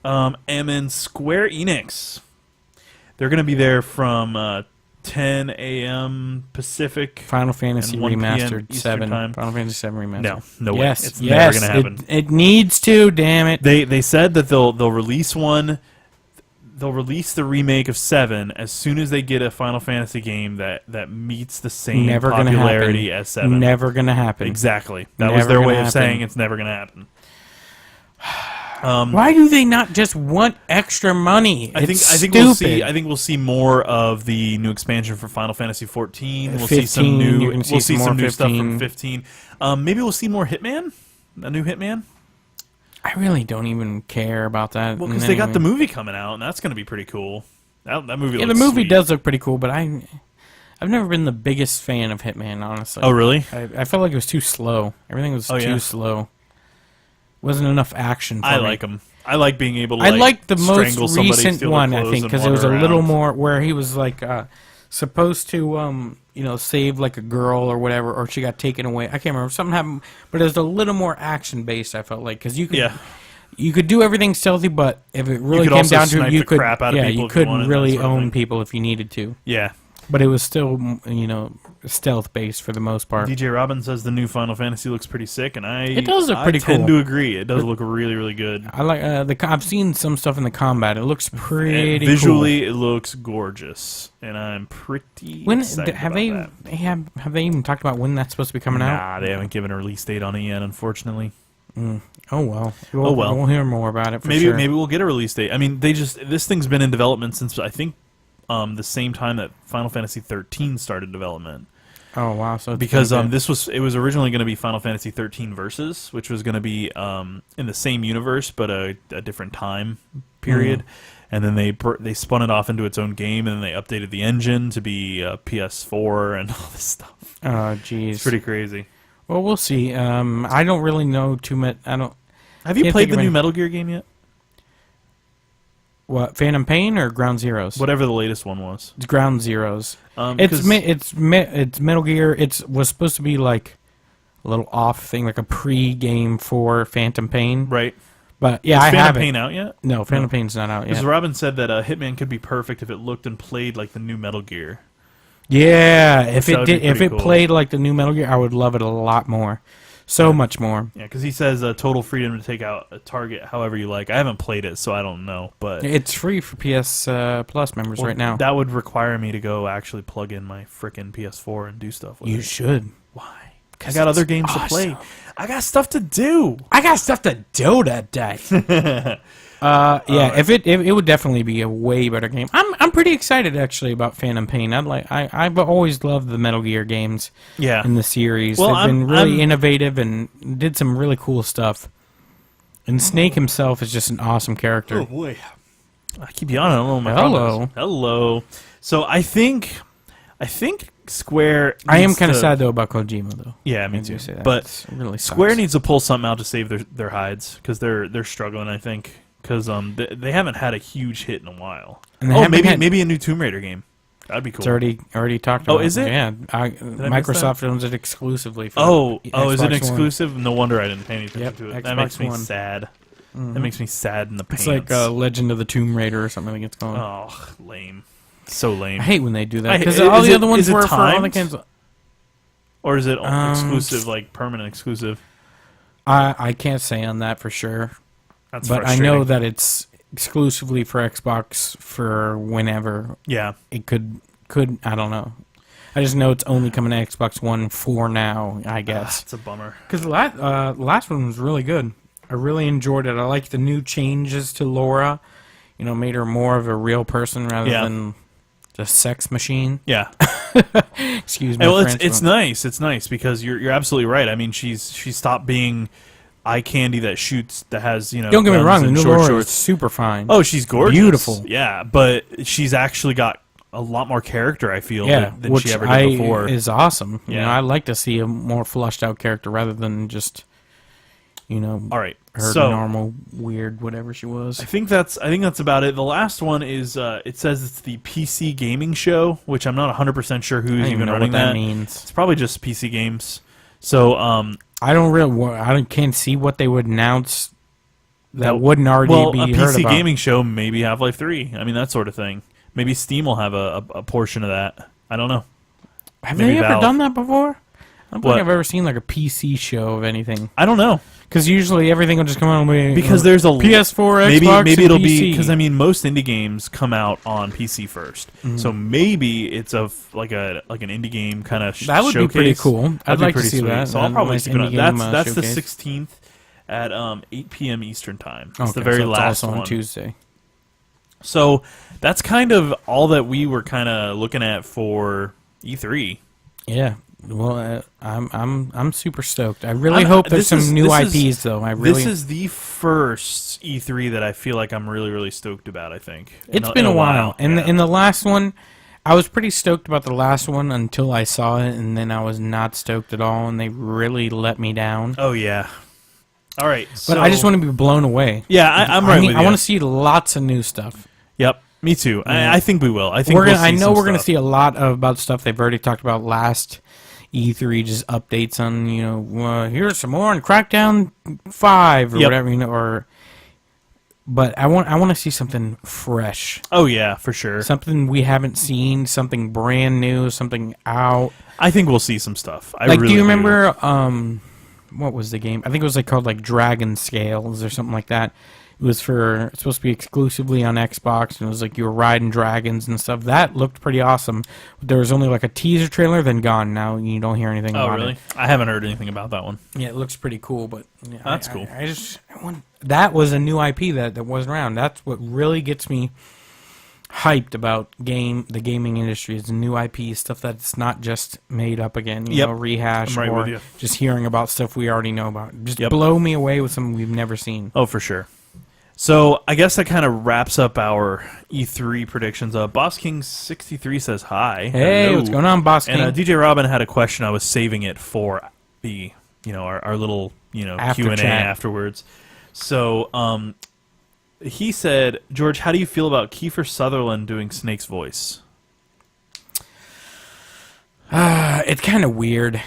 And then Square Enix, they're going to be there from 10 a.m. Pacific. Final Fantasy and 1 p.m. Remastered Eastern 7. time. Final Fantasy 7 Remastered. No way. Yes, It's never going to happen. It needs to, damn it. They said that they'll release one. They'll release the remake of 7 as soon as they get a Final Fantasy game that meets the same Never popularity as 7. Never gonna happen. Exactly. That Never was their way gonna of saying happen. it's never going to happen. Why do they not just want extra money? I think stupid. we'll see more of the new expansion for Final Fantasy 14. We'll 15, see some new you're gonna see some more new stuff from 15. 15. Maybe we'll see more Hitman, a new Hitman. I really don't even care about that. Well, because they got the movie coming out, and that's going to be pretty cool. That movie. Yeah, looks the movie sweet. does look pretty cool, but I've never been the biggest fan of Hitman, honestly. Oh, really? I felt like it was too slow. Everything was too slow. Wasn't enough action for me. I like them. I like being able to. I like the most strangle somebody, recent steal their one, I clothes, think, and because it was a wander little around. more where he was like supposed to, save like a girl or whatever, or she got taken away. I can't remember. Something happened, but it was a little more action based. I felt like because you could. Yeah. You could do everything stealthy, but if it really could came also down to snipe it, you the could, crap out of people you if you could wanted, that really sort of own thing. people if you needed to. Yeah. But it was still, stealth based for the most part. DJ Robin says the new Final Fantasy looks pretty sick, and It does look pretty I tend cool. to agree. It does look really, really good. I like I've seen some stuff in the combat. It looks pretty Visually, it looks gorgeous, and I'm pretty cool. When excited have about they that. have they even talked about when that's supposed to be coming out? Nah, they haven't given a release date on it yet, unfortunately. Oh well. We'll hear more about it. Maybe sure. maybe we'll get a release date. I mean, this thing's been in development since I think the same time that Final Fantasy 13 started development. Oh wow! So it's Because been good. it was originally going to be Final Fantasy 13 Versus, which was going to be in the same universe but a different time period, and then they spun it off into its own game, and then they updated the engine to be PS4 and all this stuff. Oh jeez. It's pretty crazy. Well, we'll see. I don't really know too much. I don't. Have you Can't played think the of new any- Metal Gear game yet? What, Phantom Pain or Ground Zeroes? Whatever the latest one was. It's Ground Zeroes. Because- It's Metal Gear. Was supposed to be like a little off thing, like a pre-game for Phantom Pain. right. But yeah, Is I Phantom have Pain it. out yet? No, Phantom Pain's not out Because yet. Robin said that Hitman could be perfect if it looked and played like the new Metal Gear. Yeah, if that it would be did, if pretty it cool. played like the new Metal Gear, I would love it a lot more. So much more. Yeah, because he says total freedom to take out a target however you like. I haven't played it, so I don't know. But It's free for PS Plus members right now. that would require me to go actually plug in my frickin' PS4 and do stuff with You it. should. Why? I got other games to play. I got stuff to do. I got stuff to do that day. Yeah, if it would definitely be a way better game. I'm pretty excited actually about Phantom Pain. I've always loved the Metal Gear games Yeah. in the series. Well, They've been really I'm- innovative and did some really cool stuff. And Snake himself is just an awesome character. Oh boy. I keep yawning. I don't know what my Hello. problem is. Hello. So I think Square. I am needs kind of to- sad though about Kojima though. Yeah, me I do too. say that. But It's really Square sucks. needs to pull something out to save their hides because they're struggling. I think because they haven't had a huge hit in a while. And they Oh, haven't had- maybe a new Tomb Raider game. That'd be cool. It's already talked Oh, about. is it? Yeah. I miss Microsoft owns it exclusively. For Oh, is it Xbox One. exclusive? No wonder I didn't pay any attention Yep, to it. That Xbox makes me One. sad. That makes me sad in the pants. It's like Legend of the Tomb Raider or something that gets going. Oh, lame. So lame. I hate when they do I that hate- because is all the it- other ones is it were for all the timed? games. Or is it Um, exclusive, like permanent exclusive? I can't say on that for sure, That's but I frustrating. know that it's exclusively for Xbox for whenever Yeah. it could. I don't know. I just know it's only coming to Xbox One for now. I guess It's a bummer. because the last one was really good. I really enjoyed it. I like the new changes to Laura. Made her more of a real person rather Yeah. than just sex machine. Yeah. Excuse me. Well, French, it's but- nice. It's nice because you're absolutely right. I mean, she stopped being eye candy that shoots that has Don't get me guns wrong. The and new short Laura is shorts. super fine. Oh, she's gorgeous. Beautiful. Yeah, but she's actually got a lot more character. I feel yeah, than which she ever did before. is awesome. Yeah. I like to see a more flushed out character rather than just All right. her So normal weird whatever she was. I think that's about it. The last one is it says it's the PC gaming show, which I'm not 100% sure who's I don't even even know running what that that. means. It's probably just PC games. So can't see what they would announce that wouldn't already be a heard PC about. gaming show, maybe Half-Life 3. I mean, that sort of thing. Maybe Steam will have a portion of that. I don't know. Have maybe they ever Valve. done that before? I don't What? think I've ever seen like a PC show of anything. I don't know. Because usually everything will just come out with Because there's a PS4, maybe Xbox, maybe and it'll PC. be because I mean most indie games come out on PC first, so maybe it's like an indie game kind of That would showcase. be pretty cool. I'd That'd be like to pretty see sweet. that. So I'll probably Nice keep an eye. indie game, That's the showcase. 16th at 8 p.m. Eastern time. It's Okay, the very so it's last also one. on Tuesday. So that's kind of all that we were kind of looking at for E3. Yeah. Well, I'm super stoked. I really hope there's this some new is- IPs though. I really. This is the first E3 that I feel like I'm really, really stoked about, I think. It's been a while. And yeah. in the last one, I was pretty stoked about the last one until I saw it, and then I was not stoked at all, and they really let me down. Oh, yeah. All right. But I just want to be blown away. Yeah, I'm right with you. I want to see lots of new stuff. Yep, me too. Yeah. I think we will. I think We're gonna. I know we're going gonna see a lot about stuff they've already talked about last E3, just updates on here's some more on Crackdown 5 or Yep. whatever or. But I want to see something fresh, Oh yeah, for sure. something we haven't seen, something brand new, something out. I think we'll see some stuff. I Like, really do you remember what was the game? I think it was called like Dragon Scales or something like that. It was it's supposed to be exclusively on Xbox, and it was like you were riding dragons and stuff. That looked pretty awesome. There was only like a teaser trailer, then gone. Now you don't hear anything Oh about really? it. I haven't heard anything about that one. Yeah, it looks pretty cool, but yeah, That's cool. I want that was a new IP that wasn't around. That's what really gets me hyped about the gaming industry is new IP stuff that's not just made up again, you know, rehash I'm right or with you. just hearing about stuff we already know about. Just Yep. blow me away with something we've never seen. Oh, for sure. So I guess that kind of wraps up our E3 predictions. Boss King 63 says hi. Hey, Hello. what's going on, Boss King? And DJ Robin had a question. I was saving it for the our little After Q&A chat. afterwards. So he said, George, how do you feel about Kiefer Sutherland doing Snake's voice? It's kind of weird.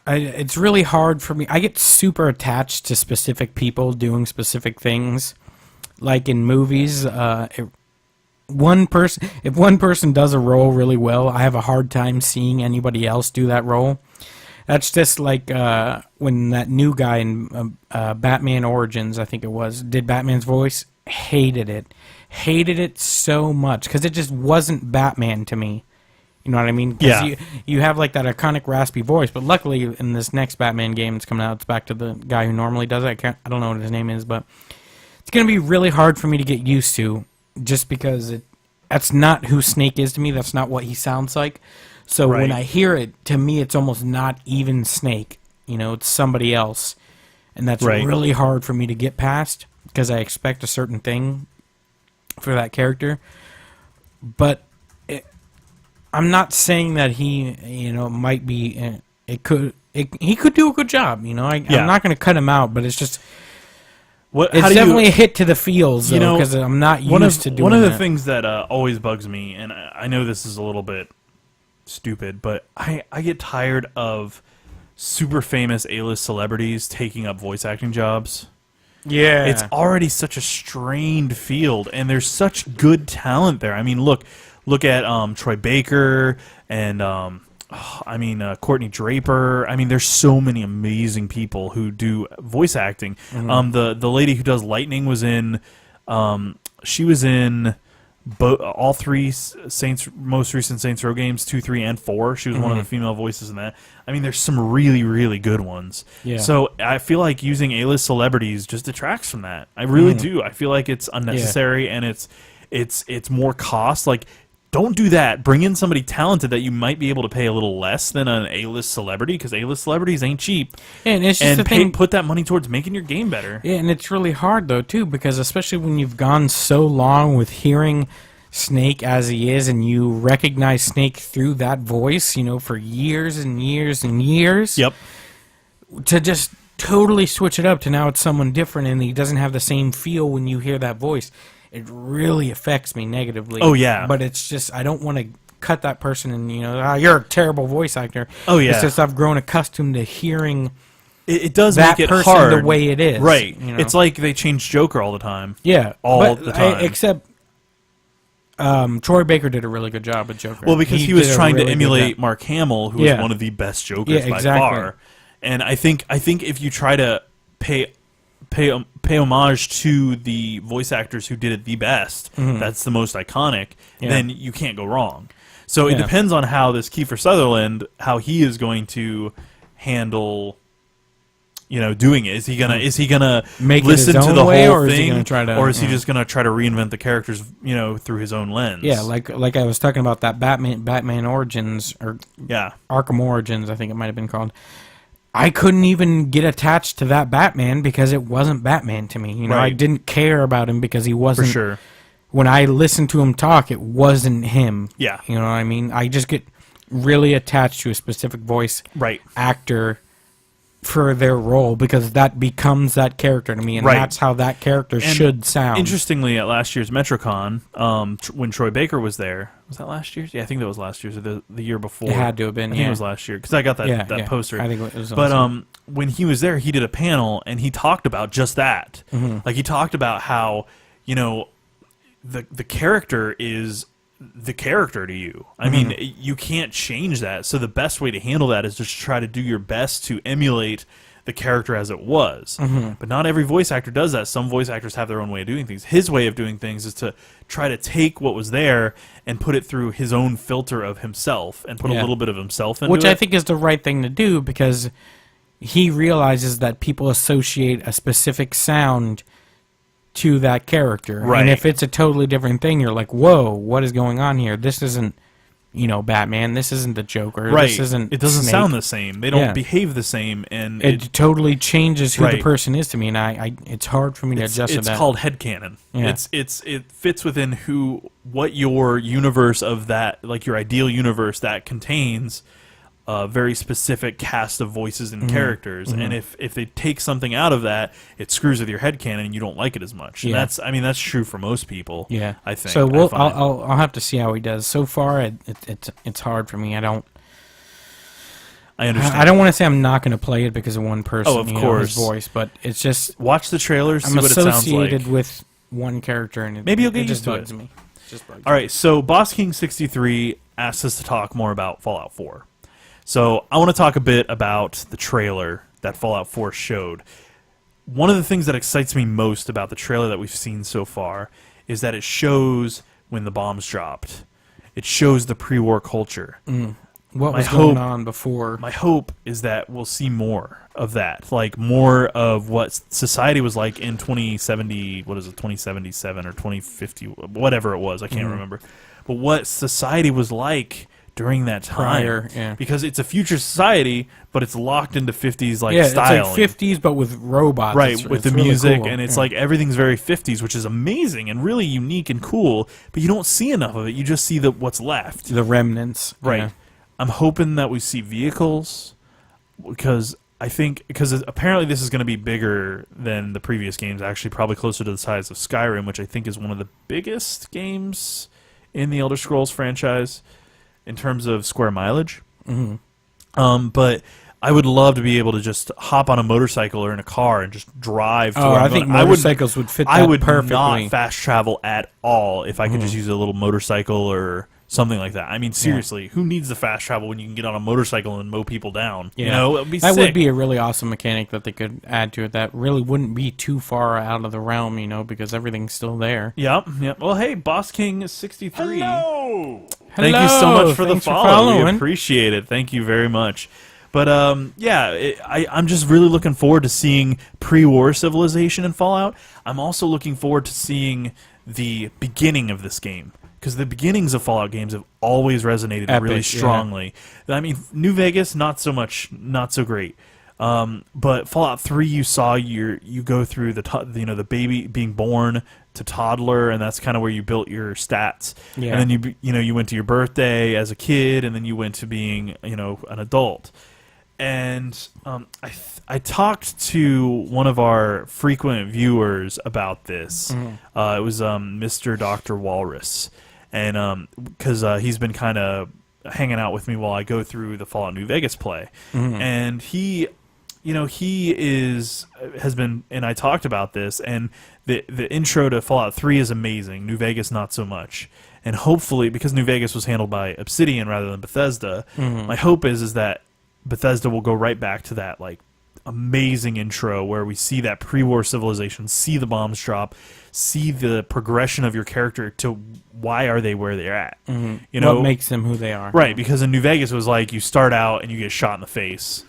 It's really hard for me. I get super attached to specific people doing specific things. Like in movies, if one person does a role really well, I have a hard time seeing anybody else do that role. That's just like when that new guy in Batman Origins, I think it was, did Batman's voice. Hated it so much because it just wasn't Batman to me. You know what I mean? 'Cause Yeah. You have like that iconic raspy voice, but luckily in this next Batman game that's coming out, it's back to the guy who normally does it. I don't know what his name is, but it's going to be really hard for me to get used to just because that's not who Snake is to me. That's not what he sounds like. So Right. when I hear it, to me, it's almost not even Snake. It's somebody else. And that's Right. really hard for me to get past because I expect a certain thing for that character. But I'm not saying that he, might be. He could do a good job. I'm not going to cut him out, but it's just. It's definitely a hit to the feels, though, because I'm not used to doing one of the that. things that always bugs me, and I know this is a little bit stupid, but I get tired of super famous A-list celebrities taking up voice acting jobs. Yeah. It's already such a strained field, and there's such good talent there. I mean, look at Troy Baker and Courtney Draper. I mean, there's so many amazing people who do voice acting. Mm-hmm. The lady who does Lightning was in. She was in all three most recent Saints Row games, 2, 3, and 4. She was one of the female voices in that. I mean, there's some really, really good ones. Yeah. So I feel like using A-list celebrities just detracts from that. I really do. I feel like it's unnecessary and it's more cost. Like, don't do that. Bring in somebody talented that you might be able to pay a little less than an A-list celebrity, because A-list celebrities ain't cheap. Yeah, and it's just the thing. Put that money towards making your game better. Yeah, and it's really hard, though, too, because especially when you've gone so long with hearing Snake as he is, and you recognize Snake through that voice, for years and years and years. Yep. To just totally switch it up to now it's someone different and he doesn't have the same feel when you hear that voice, it really affects me negatively. Oh, yeah. But it's just, I don't want to cut that person and, you're a terrible voice actor. Oh, yeah. It's just I've grown accustomed to hearing it does that make it person hard. the way it is. Right. It's like they change Joker all the time. Yeah. All the time. Except Troy Baker did a really good job with Joker. Well, because he was trying to emulate Mark Hamill, who was one of the best Jokers by far. And I think if you try to pay homage to the voice actors who did it the best, that's the most iconic, then you can't go wrong. So it depends on how this Kiefer Sutherland, how he is going to handle, doing it. Is he gonna make listen it his to own the way, whole or is he thing, gonna try to, or is he just gonna try to reinvent the characters, through his own lens? Yeah, like I was talking about that Batman Origins or Arkham Origins, I think it might have been called. I couldn't even get attached to that Batman because it wasn't Batman to me. I didn't care about him because he wasn't. For sure. When I listened to him talk, it wasn't him. Yeah. You know what I mean? I just get really attached to a specific voice actor for their role because that becomes that character to me, and that's how that character should sound. Interestingly, at last year's MetroCon, when Troy Baker was there, was that last year? Yeah, I think that was last year, or the year before. It had to have been. I think it was last year because I got that poster. I think it was. But when he was there, he did a panel and he talked about just that. Like he talked about how the character is the character to you. I mean, you can't change that. So the best way to handle that is just try to do your best to emulate the character as it was. But not every voice actor does that. Some voice actors have their own way of doing things. His way of doing things is to try to take what was there and put it through his own filter of himself and put a little bit of himself into it. Which I think is the right thing to do because he realizes that people associate a specific sound to that character. Right. And if it's a totally different thing, you're like, whoa, what is going on here? This isn't, Batman. This isn't the Joker. Right. This isn't It doesn't Snake. sound the same. They don't behave the same. And it totally changes who the person is to me, and I it's hard for me to adjust to that. It's called headcanon. Yeah. It fits within what your universe of that, like your ideal universe that contains a very specific cast of voices and characters, and if they take something out of that, it screws with your headcanon and you don't like it as much. And that's true for most people. Yeah, I think. So I'll have to see how he does. So far, it's hard for me. I understand. I don't want to say I'm not going to play it because of one person. Oh, of course. His voice, but it's just watch the trailers. I'm see what it sounds like. associated with one character, and maybe you'll get just used to bugs it. me. Just bugs All right, so Boss King 63 asked us to talk more about Fallout 4. So I want to talk a bit about the trailer that Fallout 4 showed. One of the things that excites me most about the trailer that we've seen so far is that it shows when the bombs dropped. It shows the pre-war culture. What was going on before? My hope is that we'll see more of that, like more of what society was like in 2070, 2077 or 2050, whatever it was, I can't remember. But what society was like during that time, because it's a future society, but it's locked into 50s styling. It's like 50s, but with robots, right? With the really music, cool. and it's like everything's very 50s, which is amazing and really unique and cool. But you don't see enough of it. You just see what's left, the remnants, right? Yeah. I'm hoping that we see vehicles, because apparently this is going to be bigger than the previous games. Actually, probably closer to the size of Skyrim, which I think is one of the biggest games in the Elder Scrolls franchise in terms of square mileage. But I would love to be able to just hop on a motorcycle or in a car and just drive. To I think motorcycles would fit that I would perfectly. not fast travel at all if I could just use a little motorcycle or something like that. I mean, seriously, who needs the fast travel when you can get on a motorcycle and mow people down? Yeah. It'd be that sick. would be a really awesome mechanic that they could add to it. That really wouldn't be too far out of the realm, because everything's still there. Yep. Well, hey, Boss King 63. Hello. Thank you so much for the Thanks follow. We appreciate it. Thank you very much. But I'm just really looking forward to seeing pre-war civilization in Fallout. I'm also looking forward to seeing the beginning of this game, because the beginnings of Fallout games have always resonated really strongly. Yeah. I mean, New Vegas, not so much, not so great. But Fallout 3, you saw you go through the baby being born to toddler, and that's kind of where you built your stats. Yeah. And then you went to your birthday as a kid, and then you went to being an adult. and I talked to one of our frequent viewers about this. It was Mr. Dr. Walrus, and because he's been kind of hanging out with me while I go through the Fallout New Vegas play, and he has been, and I talked about this, and the intro to Fallout 3 is amazing. New Vegas not so much, and hopefully because New Vegas was handled by Obsidian rather than Bethesda, my hope is that Bethesda will go right back to that like amazing intro where we see that pre-war civilization, see the bombs drop, see the progression of your character to why are they where they're at. You know, what makes them who they are. Right, because in New Vegas it was like you start out and you get shot in the face,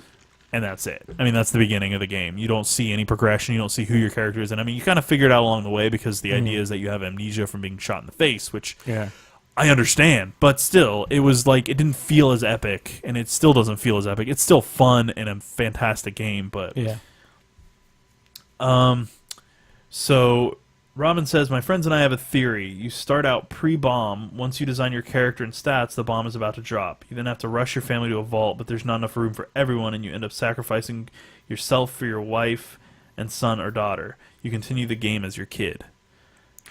and that's it. I mean, that's the beginning of the game. You don't see any progression. You don't see who your character is. And I mean, you kind of figure it out along the way because the idea is that you have amnesia from being shot in the face, which I understand. But still, it was like, it didn't feel as epic, and it still doesn't feel as epic. It's still fun and a fantastic game, but... So, Robin says, my friends and I have a theory. You start out pre-bomb. Once you design your character and stats, the bomb is about to drop. You then have to rush your family to a vault, but there's not enough room for everyone, and you end up sacrificing yourself for your wife and son or daughter. You continue the game as your kid.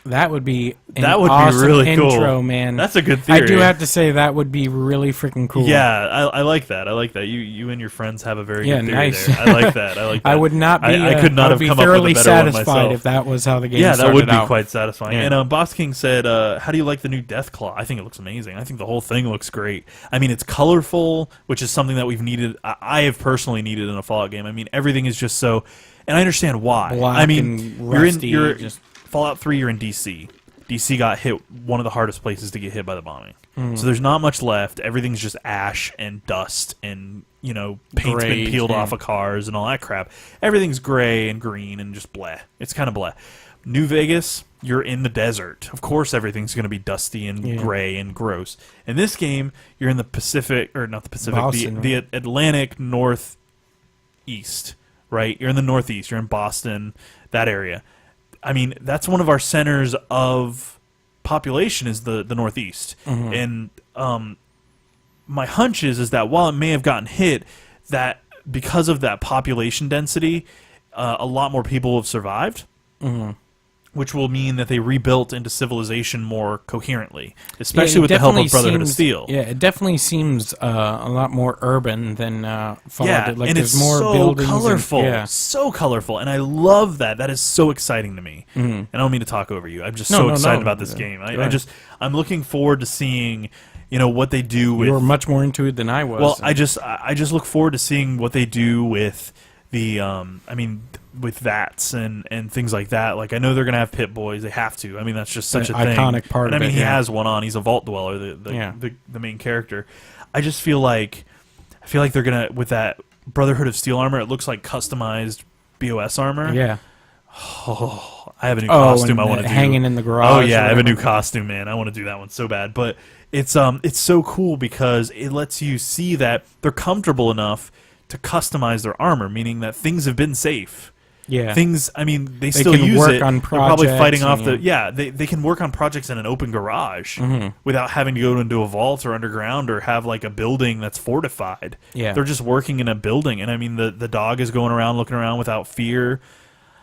That would be awesome really intro, cool, man. That's a good theory. I do have to say that would be really freaking cool. Yeah, I like that. I like that. You and your friends have a very good theory nice. there. I like that. I like that. I would not be. I could not have come up with a better one myself. Satisfied if that was how the game started that would be out. quite satisfying. And Boss King said, "How do you like the new Deathclaw?" I think it looks amazing. I think the whole thing looks great. I mean, it's colorful, which is something that we've needed. I have personally needed in a Fallout game. I mean, everything is just so, and I understand why. Black I mean, and rusty, you're Fallout 3. You're in DC. DC got hit, one of the hardest places to get hit by the bombing. So there's not much left. Everything's just ash and dust and, you know, paint's been peeled off of cars and all that crap. Everything's gray and green and just bleh. It's kind of bleh. New Vegas, you're in the desert. Of course everything's going to be dusty and gray and gross. In this game, you're in the Pacific, or not the Pacific, Boston, the Atlantic northeast, right? You're in the northeast. You're in Boston, that area. I mean, that's one of our centers of population is the Northeast. And my hunch is that while it may have gotten hit, that because of that population density, a lot more people have survived. Which will mean that they rebuilt into civilization more coherently, especially with the help of Brotherhood of Steel. Yeah, it definitely seems a lot more urban than Fallout. Yeah, like, and there's it's more so buildings colorful, so colorful, and I love that. That is so exciting to me. And I don't mean to talk over you. I'm just so excited about this game. I'm looking forward to seeing, you know, what they do with. You were much more into it than I was. Well, I just look forward to seeing what they do with the. I mean, with VATS and things like that. Like, I know they're gonna have Pit Boys. They have to. I mean, that's just such a iconic thing. part and of I mean, it. he has one on. He's a Vault Dweller, the main character. I just feel like they're gonna, with that Brotherhood of Steel armor. It looks like customized BOS armor. Yeah. Oh, I have a new costume I want to do. Hanging in the garage. Oh yeah, I have a new costume, man. I want to do that one so bad. But it's so cool because it lets you see that they're comfortable enough to customize their armor, meaning that things have been safe. Yeah. Things, I mean, they still can use work it. on They're probably fighting off projects, they can work on projects in an open garage without having to go into a vault or underground or have like a building that's fortified. Yeah. They're just working in a building, and I mean the dog is going around looking around without fear.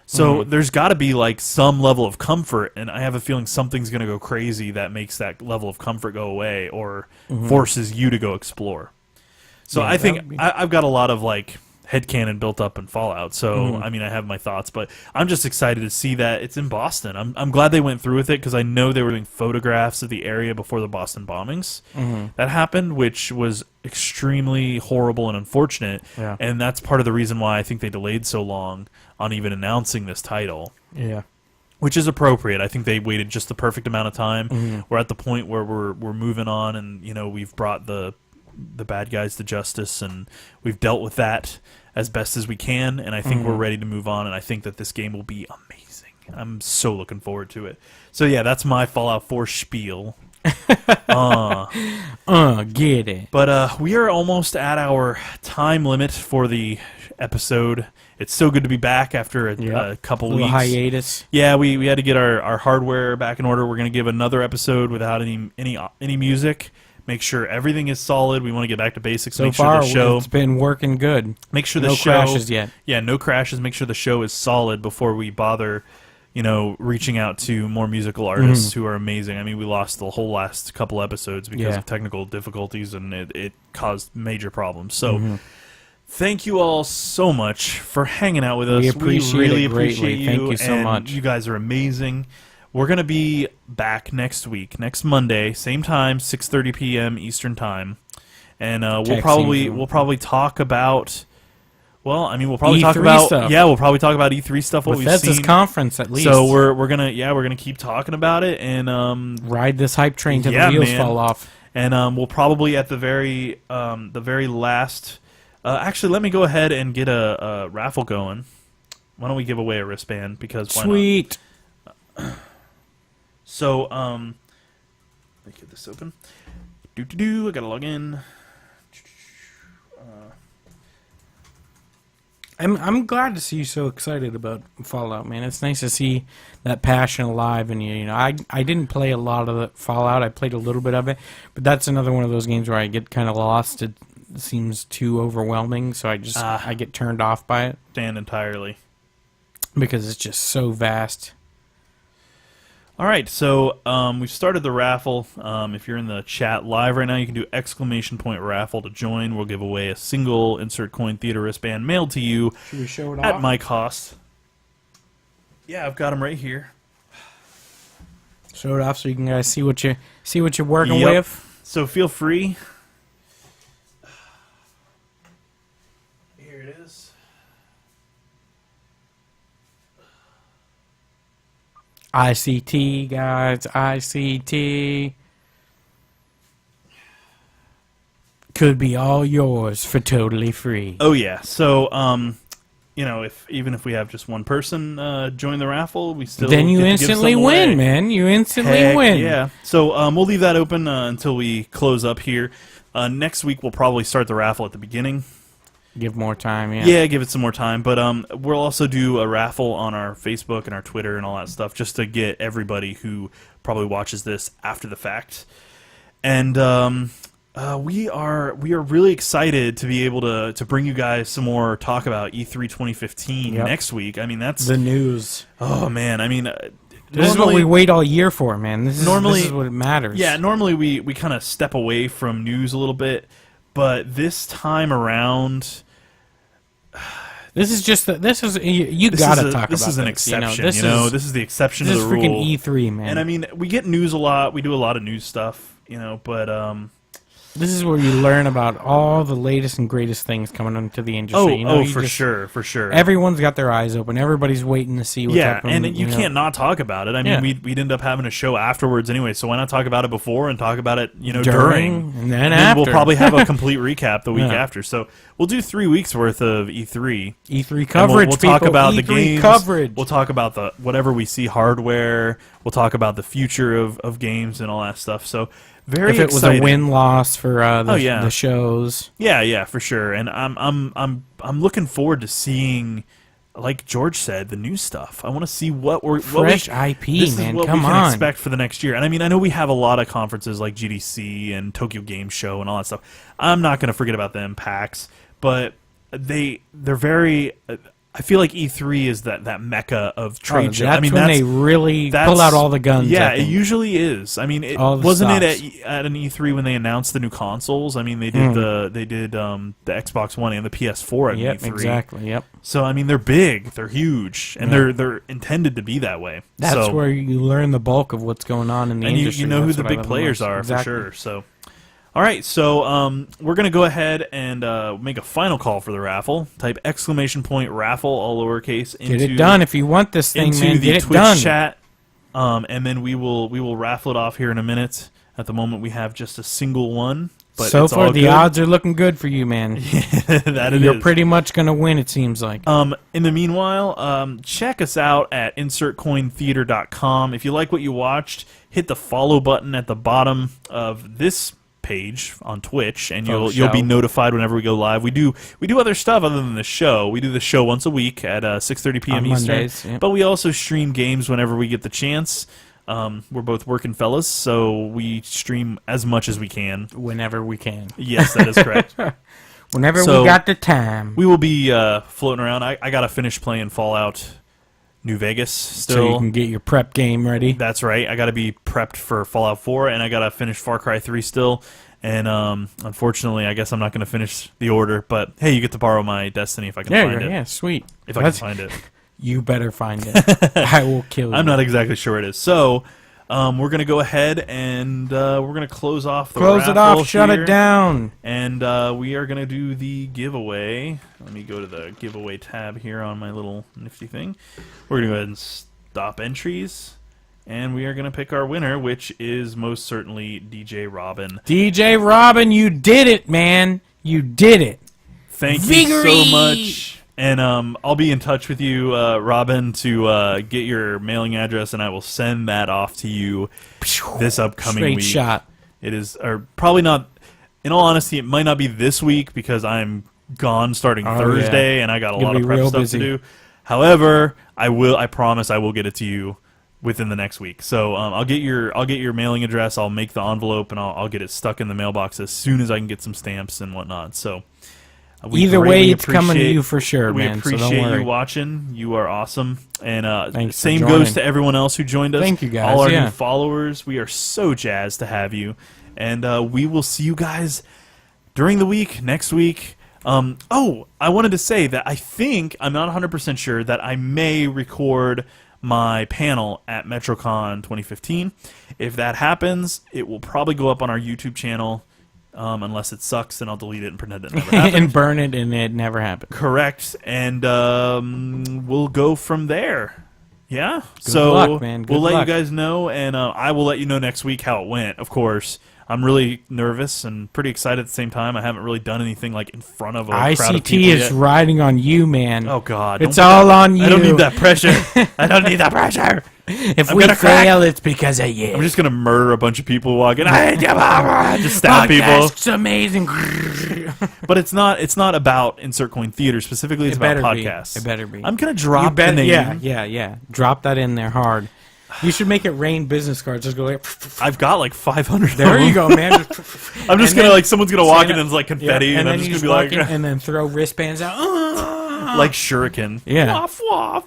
So there's got to be like some level of comfort, and I have a feeling something's going to go crazy that makes that level of comfort go away or forces you to go explore. So I think I've got a lot of like headcanon built up in Fallout, so I mean, I have my thoughts, but I'm just excited to see that it's in Boston. I'm glad they went through with it because I know they were doing photographs of the area before the Boston bombings that happened, which was extremely horrible and unfortunate, and that's part of the reason why I think they delayed so long on even announcing this title. Yeah. Which is appropriate. I think they waited just the perfect amount of time. We're at the point where we're moving on, and you know, we've brought the bad guys to justice, and we've dealt with that as best as we can, and I think we're ready to move on, and I think that this game will be amazing. I'm so looking forward to it. So yeah, that's my Fallout 4 spiel. Get it. But we are almost at our time limit for the episode. It's so good to be back after a couple weeks. Hiatus. Yeah, we had to get our hardware back in order. We're going to give another episode without any music, make sure everything is solid. We want to get back to basics. So make far, sure the show, it's been working good. make sure the No show, crashes yet. Yeah, no crashes. Make sure the show is solid before we bother, reaching out to more musical artists who are amazing. I mean, we lost the whole last couple episodes because of technical difficulties, and it caused major problems. So. Thank you all so much for hanging out with us. We really appreciate you. Thank you so much. You guys are amazing. We're going to be back next week, next Monday, same time, 6:30 p.m. Eastern Time. And we'll probably talk about we'll probably talk about stuff. we'll probably talk about E3 stuff, what Bethesda's we've seen. conference at least. So we're gonna keep talking about it and ride this hype train till the wheels fall off. And we'll probably at the very last. Actually, let me go ahead and get a raffle going. Why don't we give away a wristband? Because why Sweet. not? So, let me get this open. I gotta log in. I'm glad to see you so excited about Fallout, man. It's nice to see that passion alive in you. You know, I didn't play a lot of the Fallout. I played a little bit of it, but that's another one of those games where I get kind of lost. It seems too overwhelming, so I get turned off by it. Stand entirely. Because it's just so vast. All right, so we've started the raffle. If you're in the chat live right now, you can do !raffle to join. We'll give away a single Insert Coin Theater wristband mailed to you Should we show it at off? my cost. Yeah, I've got them right here. Show it off so you can guys see what you're working Yep. with. So feel free. Here it is. ICT, guys, ICT. Could be all yours for totally free. Oh yeah. So even if we have just one person join the raffle, we still Then you get to give instantly some win, away. man. You instantly Heck win. Yeah. So we'll leave that open until we close up here. Next week we'll probably start the raffle at the beginning. Give more time, yeah. Yeah, give it some more time. But we'll also do a raffle on our Facebook and our Twitter and all that stuff, just to get everybody who probably watches this after the fact. And we are really excited to be able to bring you guys some more talk about E3 2015 next week. I mean, that's the news. Oh man, I mean, This is what we wait all year for, man. This is what it matters. Yeah, normally we kind of step away from news a little bit, but this time around. This is just you gotta talk about this. This is an exception, This is the exception to the rule. This is freaking E3, man. And I mean, we get news a lot. We do a lot of news stuff, but this is where you learn about all the latest and greatest things coming into the industry. For sure. Everyone's got their eyes open. Everybody's waiting to see what's happening. And you can't not talk about it. I mean, we'd end up having a show afterwards anyway, so why not talk about it before and talk about it, during and then after. We'll probably have a complete recap the week after. So we'll do 3 weeks worth of E3. E3 coverage. We'll talk about E3 the games. coverage. We'll talk about the whatever we see hardware. We'll talk about the future of games and all that stuff. So. Very if it was exciting. a win-loss for the shows. Yeah, for sure. And I'm looking forward to seeing, like George said, the new stuff. I want to see fresh IP, this man. Is what Come we can on. expect for the next year. And I mean, I know we have a lot of conferences like GDC and Tokyo Game Show and all that stuff. I'm not going to forget about them, PAX, but they're very. I feel like E3 is that mecca of trade show. That's when they really pull out all the guns. Yeah, it usually is. I mean, wasn't it at an E3 when they announced the new consoles? I mean, they did the Xbox One and the PS4 at E3. Exactly. Yep. So I mean, they're big, they're huge, and they're intended to be that way. That's where you learn the bulk of what's going on in the industry. And you know who the big players are for sure. So. All right, so we're going to go ahead and make a final call for the raffle. Type !raffle, all lowercase, get it done if you want this thing, into man. the Get it Twitch done. chat, and then we will raffle it off here in a minute. At the moment, we have just a single one. But so it's far, all the good. odds are looking good for you, man. You're pretty much going to win, it seems like. In the meanwhile, check us out at insertcointheater.com. If you like what you watched, hit the follow button at the bottom of this page on Twitch, and you'll be notified whenever we go live. We do other stuff other than the show. We do the show once a week at 6:30 p.m. Eastern. Mondays, yep. But we also stream games whenever we get the chance. We're both working fellas, so we stream as much as we can. Whenever we can. Yes, that is correct. Whenever So, we got the time. We will be floating around. I got to finish playing Fallout New Vegas still. So you can get your prep game ready. That's right. I got to be prepped for Fallout 4, and I got to finish Far Cry 3 still. And unfortunately, I guess I'm not going to finish the order. But hey, you get to borrow my Destiny if I can find it. Yeah, sweet. If I can find it. You better find it. I will kill you. I'm not exactly sure it is. So we're going to go ahead and we're going to close off the Close it raffle off. Shut here. it down. And we are going to do the giveaway. Let me go to the giveaway tab here on my little nifty thing. We're going to go ahead and stop entries. And we are going to pick our winner, which is most certainly DJ Robin. DJ Robin, you did it, man. You did it. Thank you so much. And I'll be in touch with you, Robin, to get your mailing address, and I will send that off to you this upcoming Straight week. shot. It is, or probably not. In all honesty, it might not be this week because I'm gone starting Thursday, and I got a lot of prep stuff to do. However, I promise I will get it to you within the next week. So I'll get your mailing address. I'll make the envelope, and I'll get it stuck in the mailbox as soon as I can get some stamps and whatnot. So. Either way, it's coming to you for sure, we man. appreciate so don't worry. you watching. You are awesome. And Thanks same for goes joining. to everyone else who joined us. Thank you, guys. All our Yeah. new followers. We are so jazzed to have you. And we will see you guys during the week, next week. Oh, I wanted to say that I think, I'm not 100% sure, that I may record my panel at MetroCon 2015. If that happens, it will probably go up on our YouTube channel. Unless it sucks, then I'll delete it and pretend it never happened. And burn it, and it never happened. Correct. And we'll go from there. Yeah? Good luck, man. Good we'll let luck. you guys know, and I will let you know next week how it went, of course. I'm really nervous and pretty excited at the same time. I haven't really done anything like in front of a crowd of ICT people is yet. riding on you, man. Oh, God. It's all on you. I don't need that pressure. I don't need that pressure. If I'm we gonna crack. fail, it's because of you. I'm just going to murder a bunch of people walking. Just stab people. It's amazing. But it's not about Insert Coin Theater specifically. It's about better be. podcasts. It better be. I'm going to drop the name. Yeah. Drop that in there hard. You should make it rain business cards. Just go like. I've got like 500 of There them. you go, man. I'm just And gonna then- like someone's gonna walk in Santa- and it's like confetti, Yeah, and I'm then just you gonna be walk like, in and then throw wristbands out. like shuriken. Yeah. Waff, waff,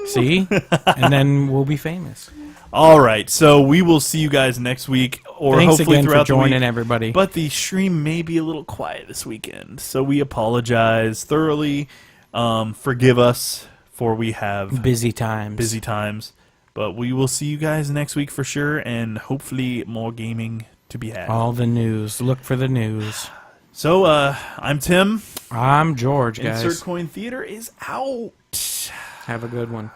See? And then we'll be famous. All right, so we will see you guys next week, or Thanks hopefully again for throughout joining, the week. everybody. But the stream may be a little quiet this weekend, so we apologize thoroughly. Forgive us, for we have busy times. But we will see you guys next week for sure, and hopefully more gaming to be had. All the news. Look for the news. So, I'm Tim. I'm George, guys. Insert Coin Theater is out. Have a good one.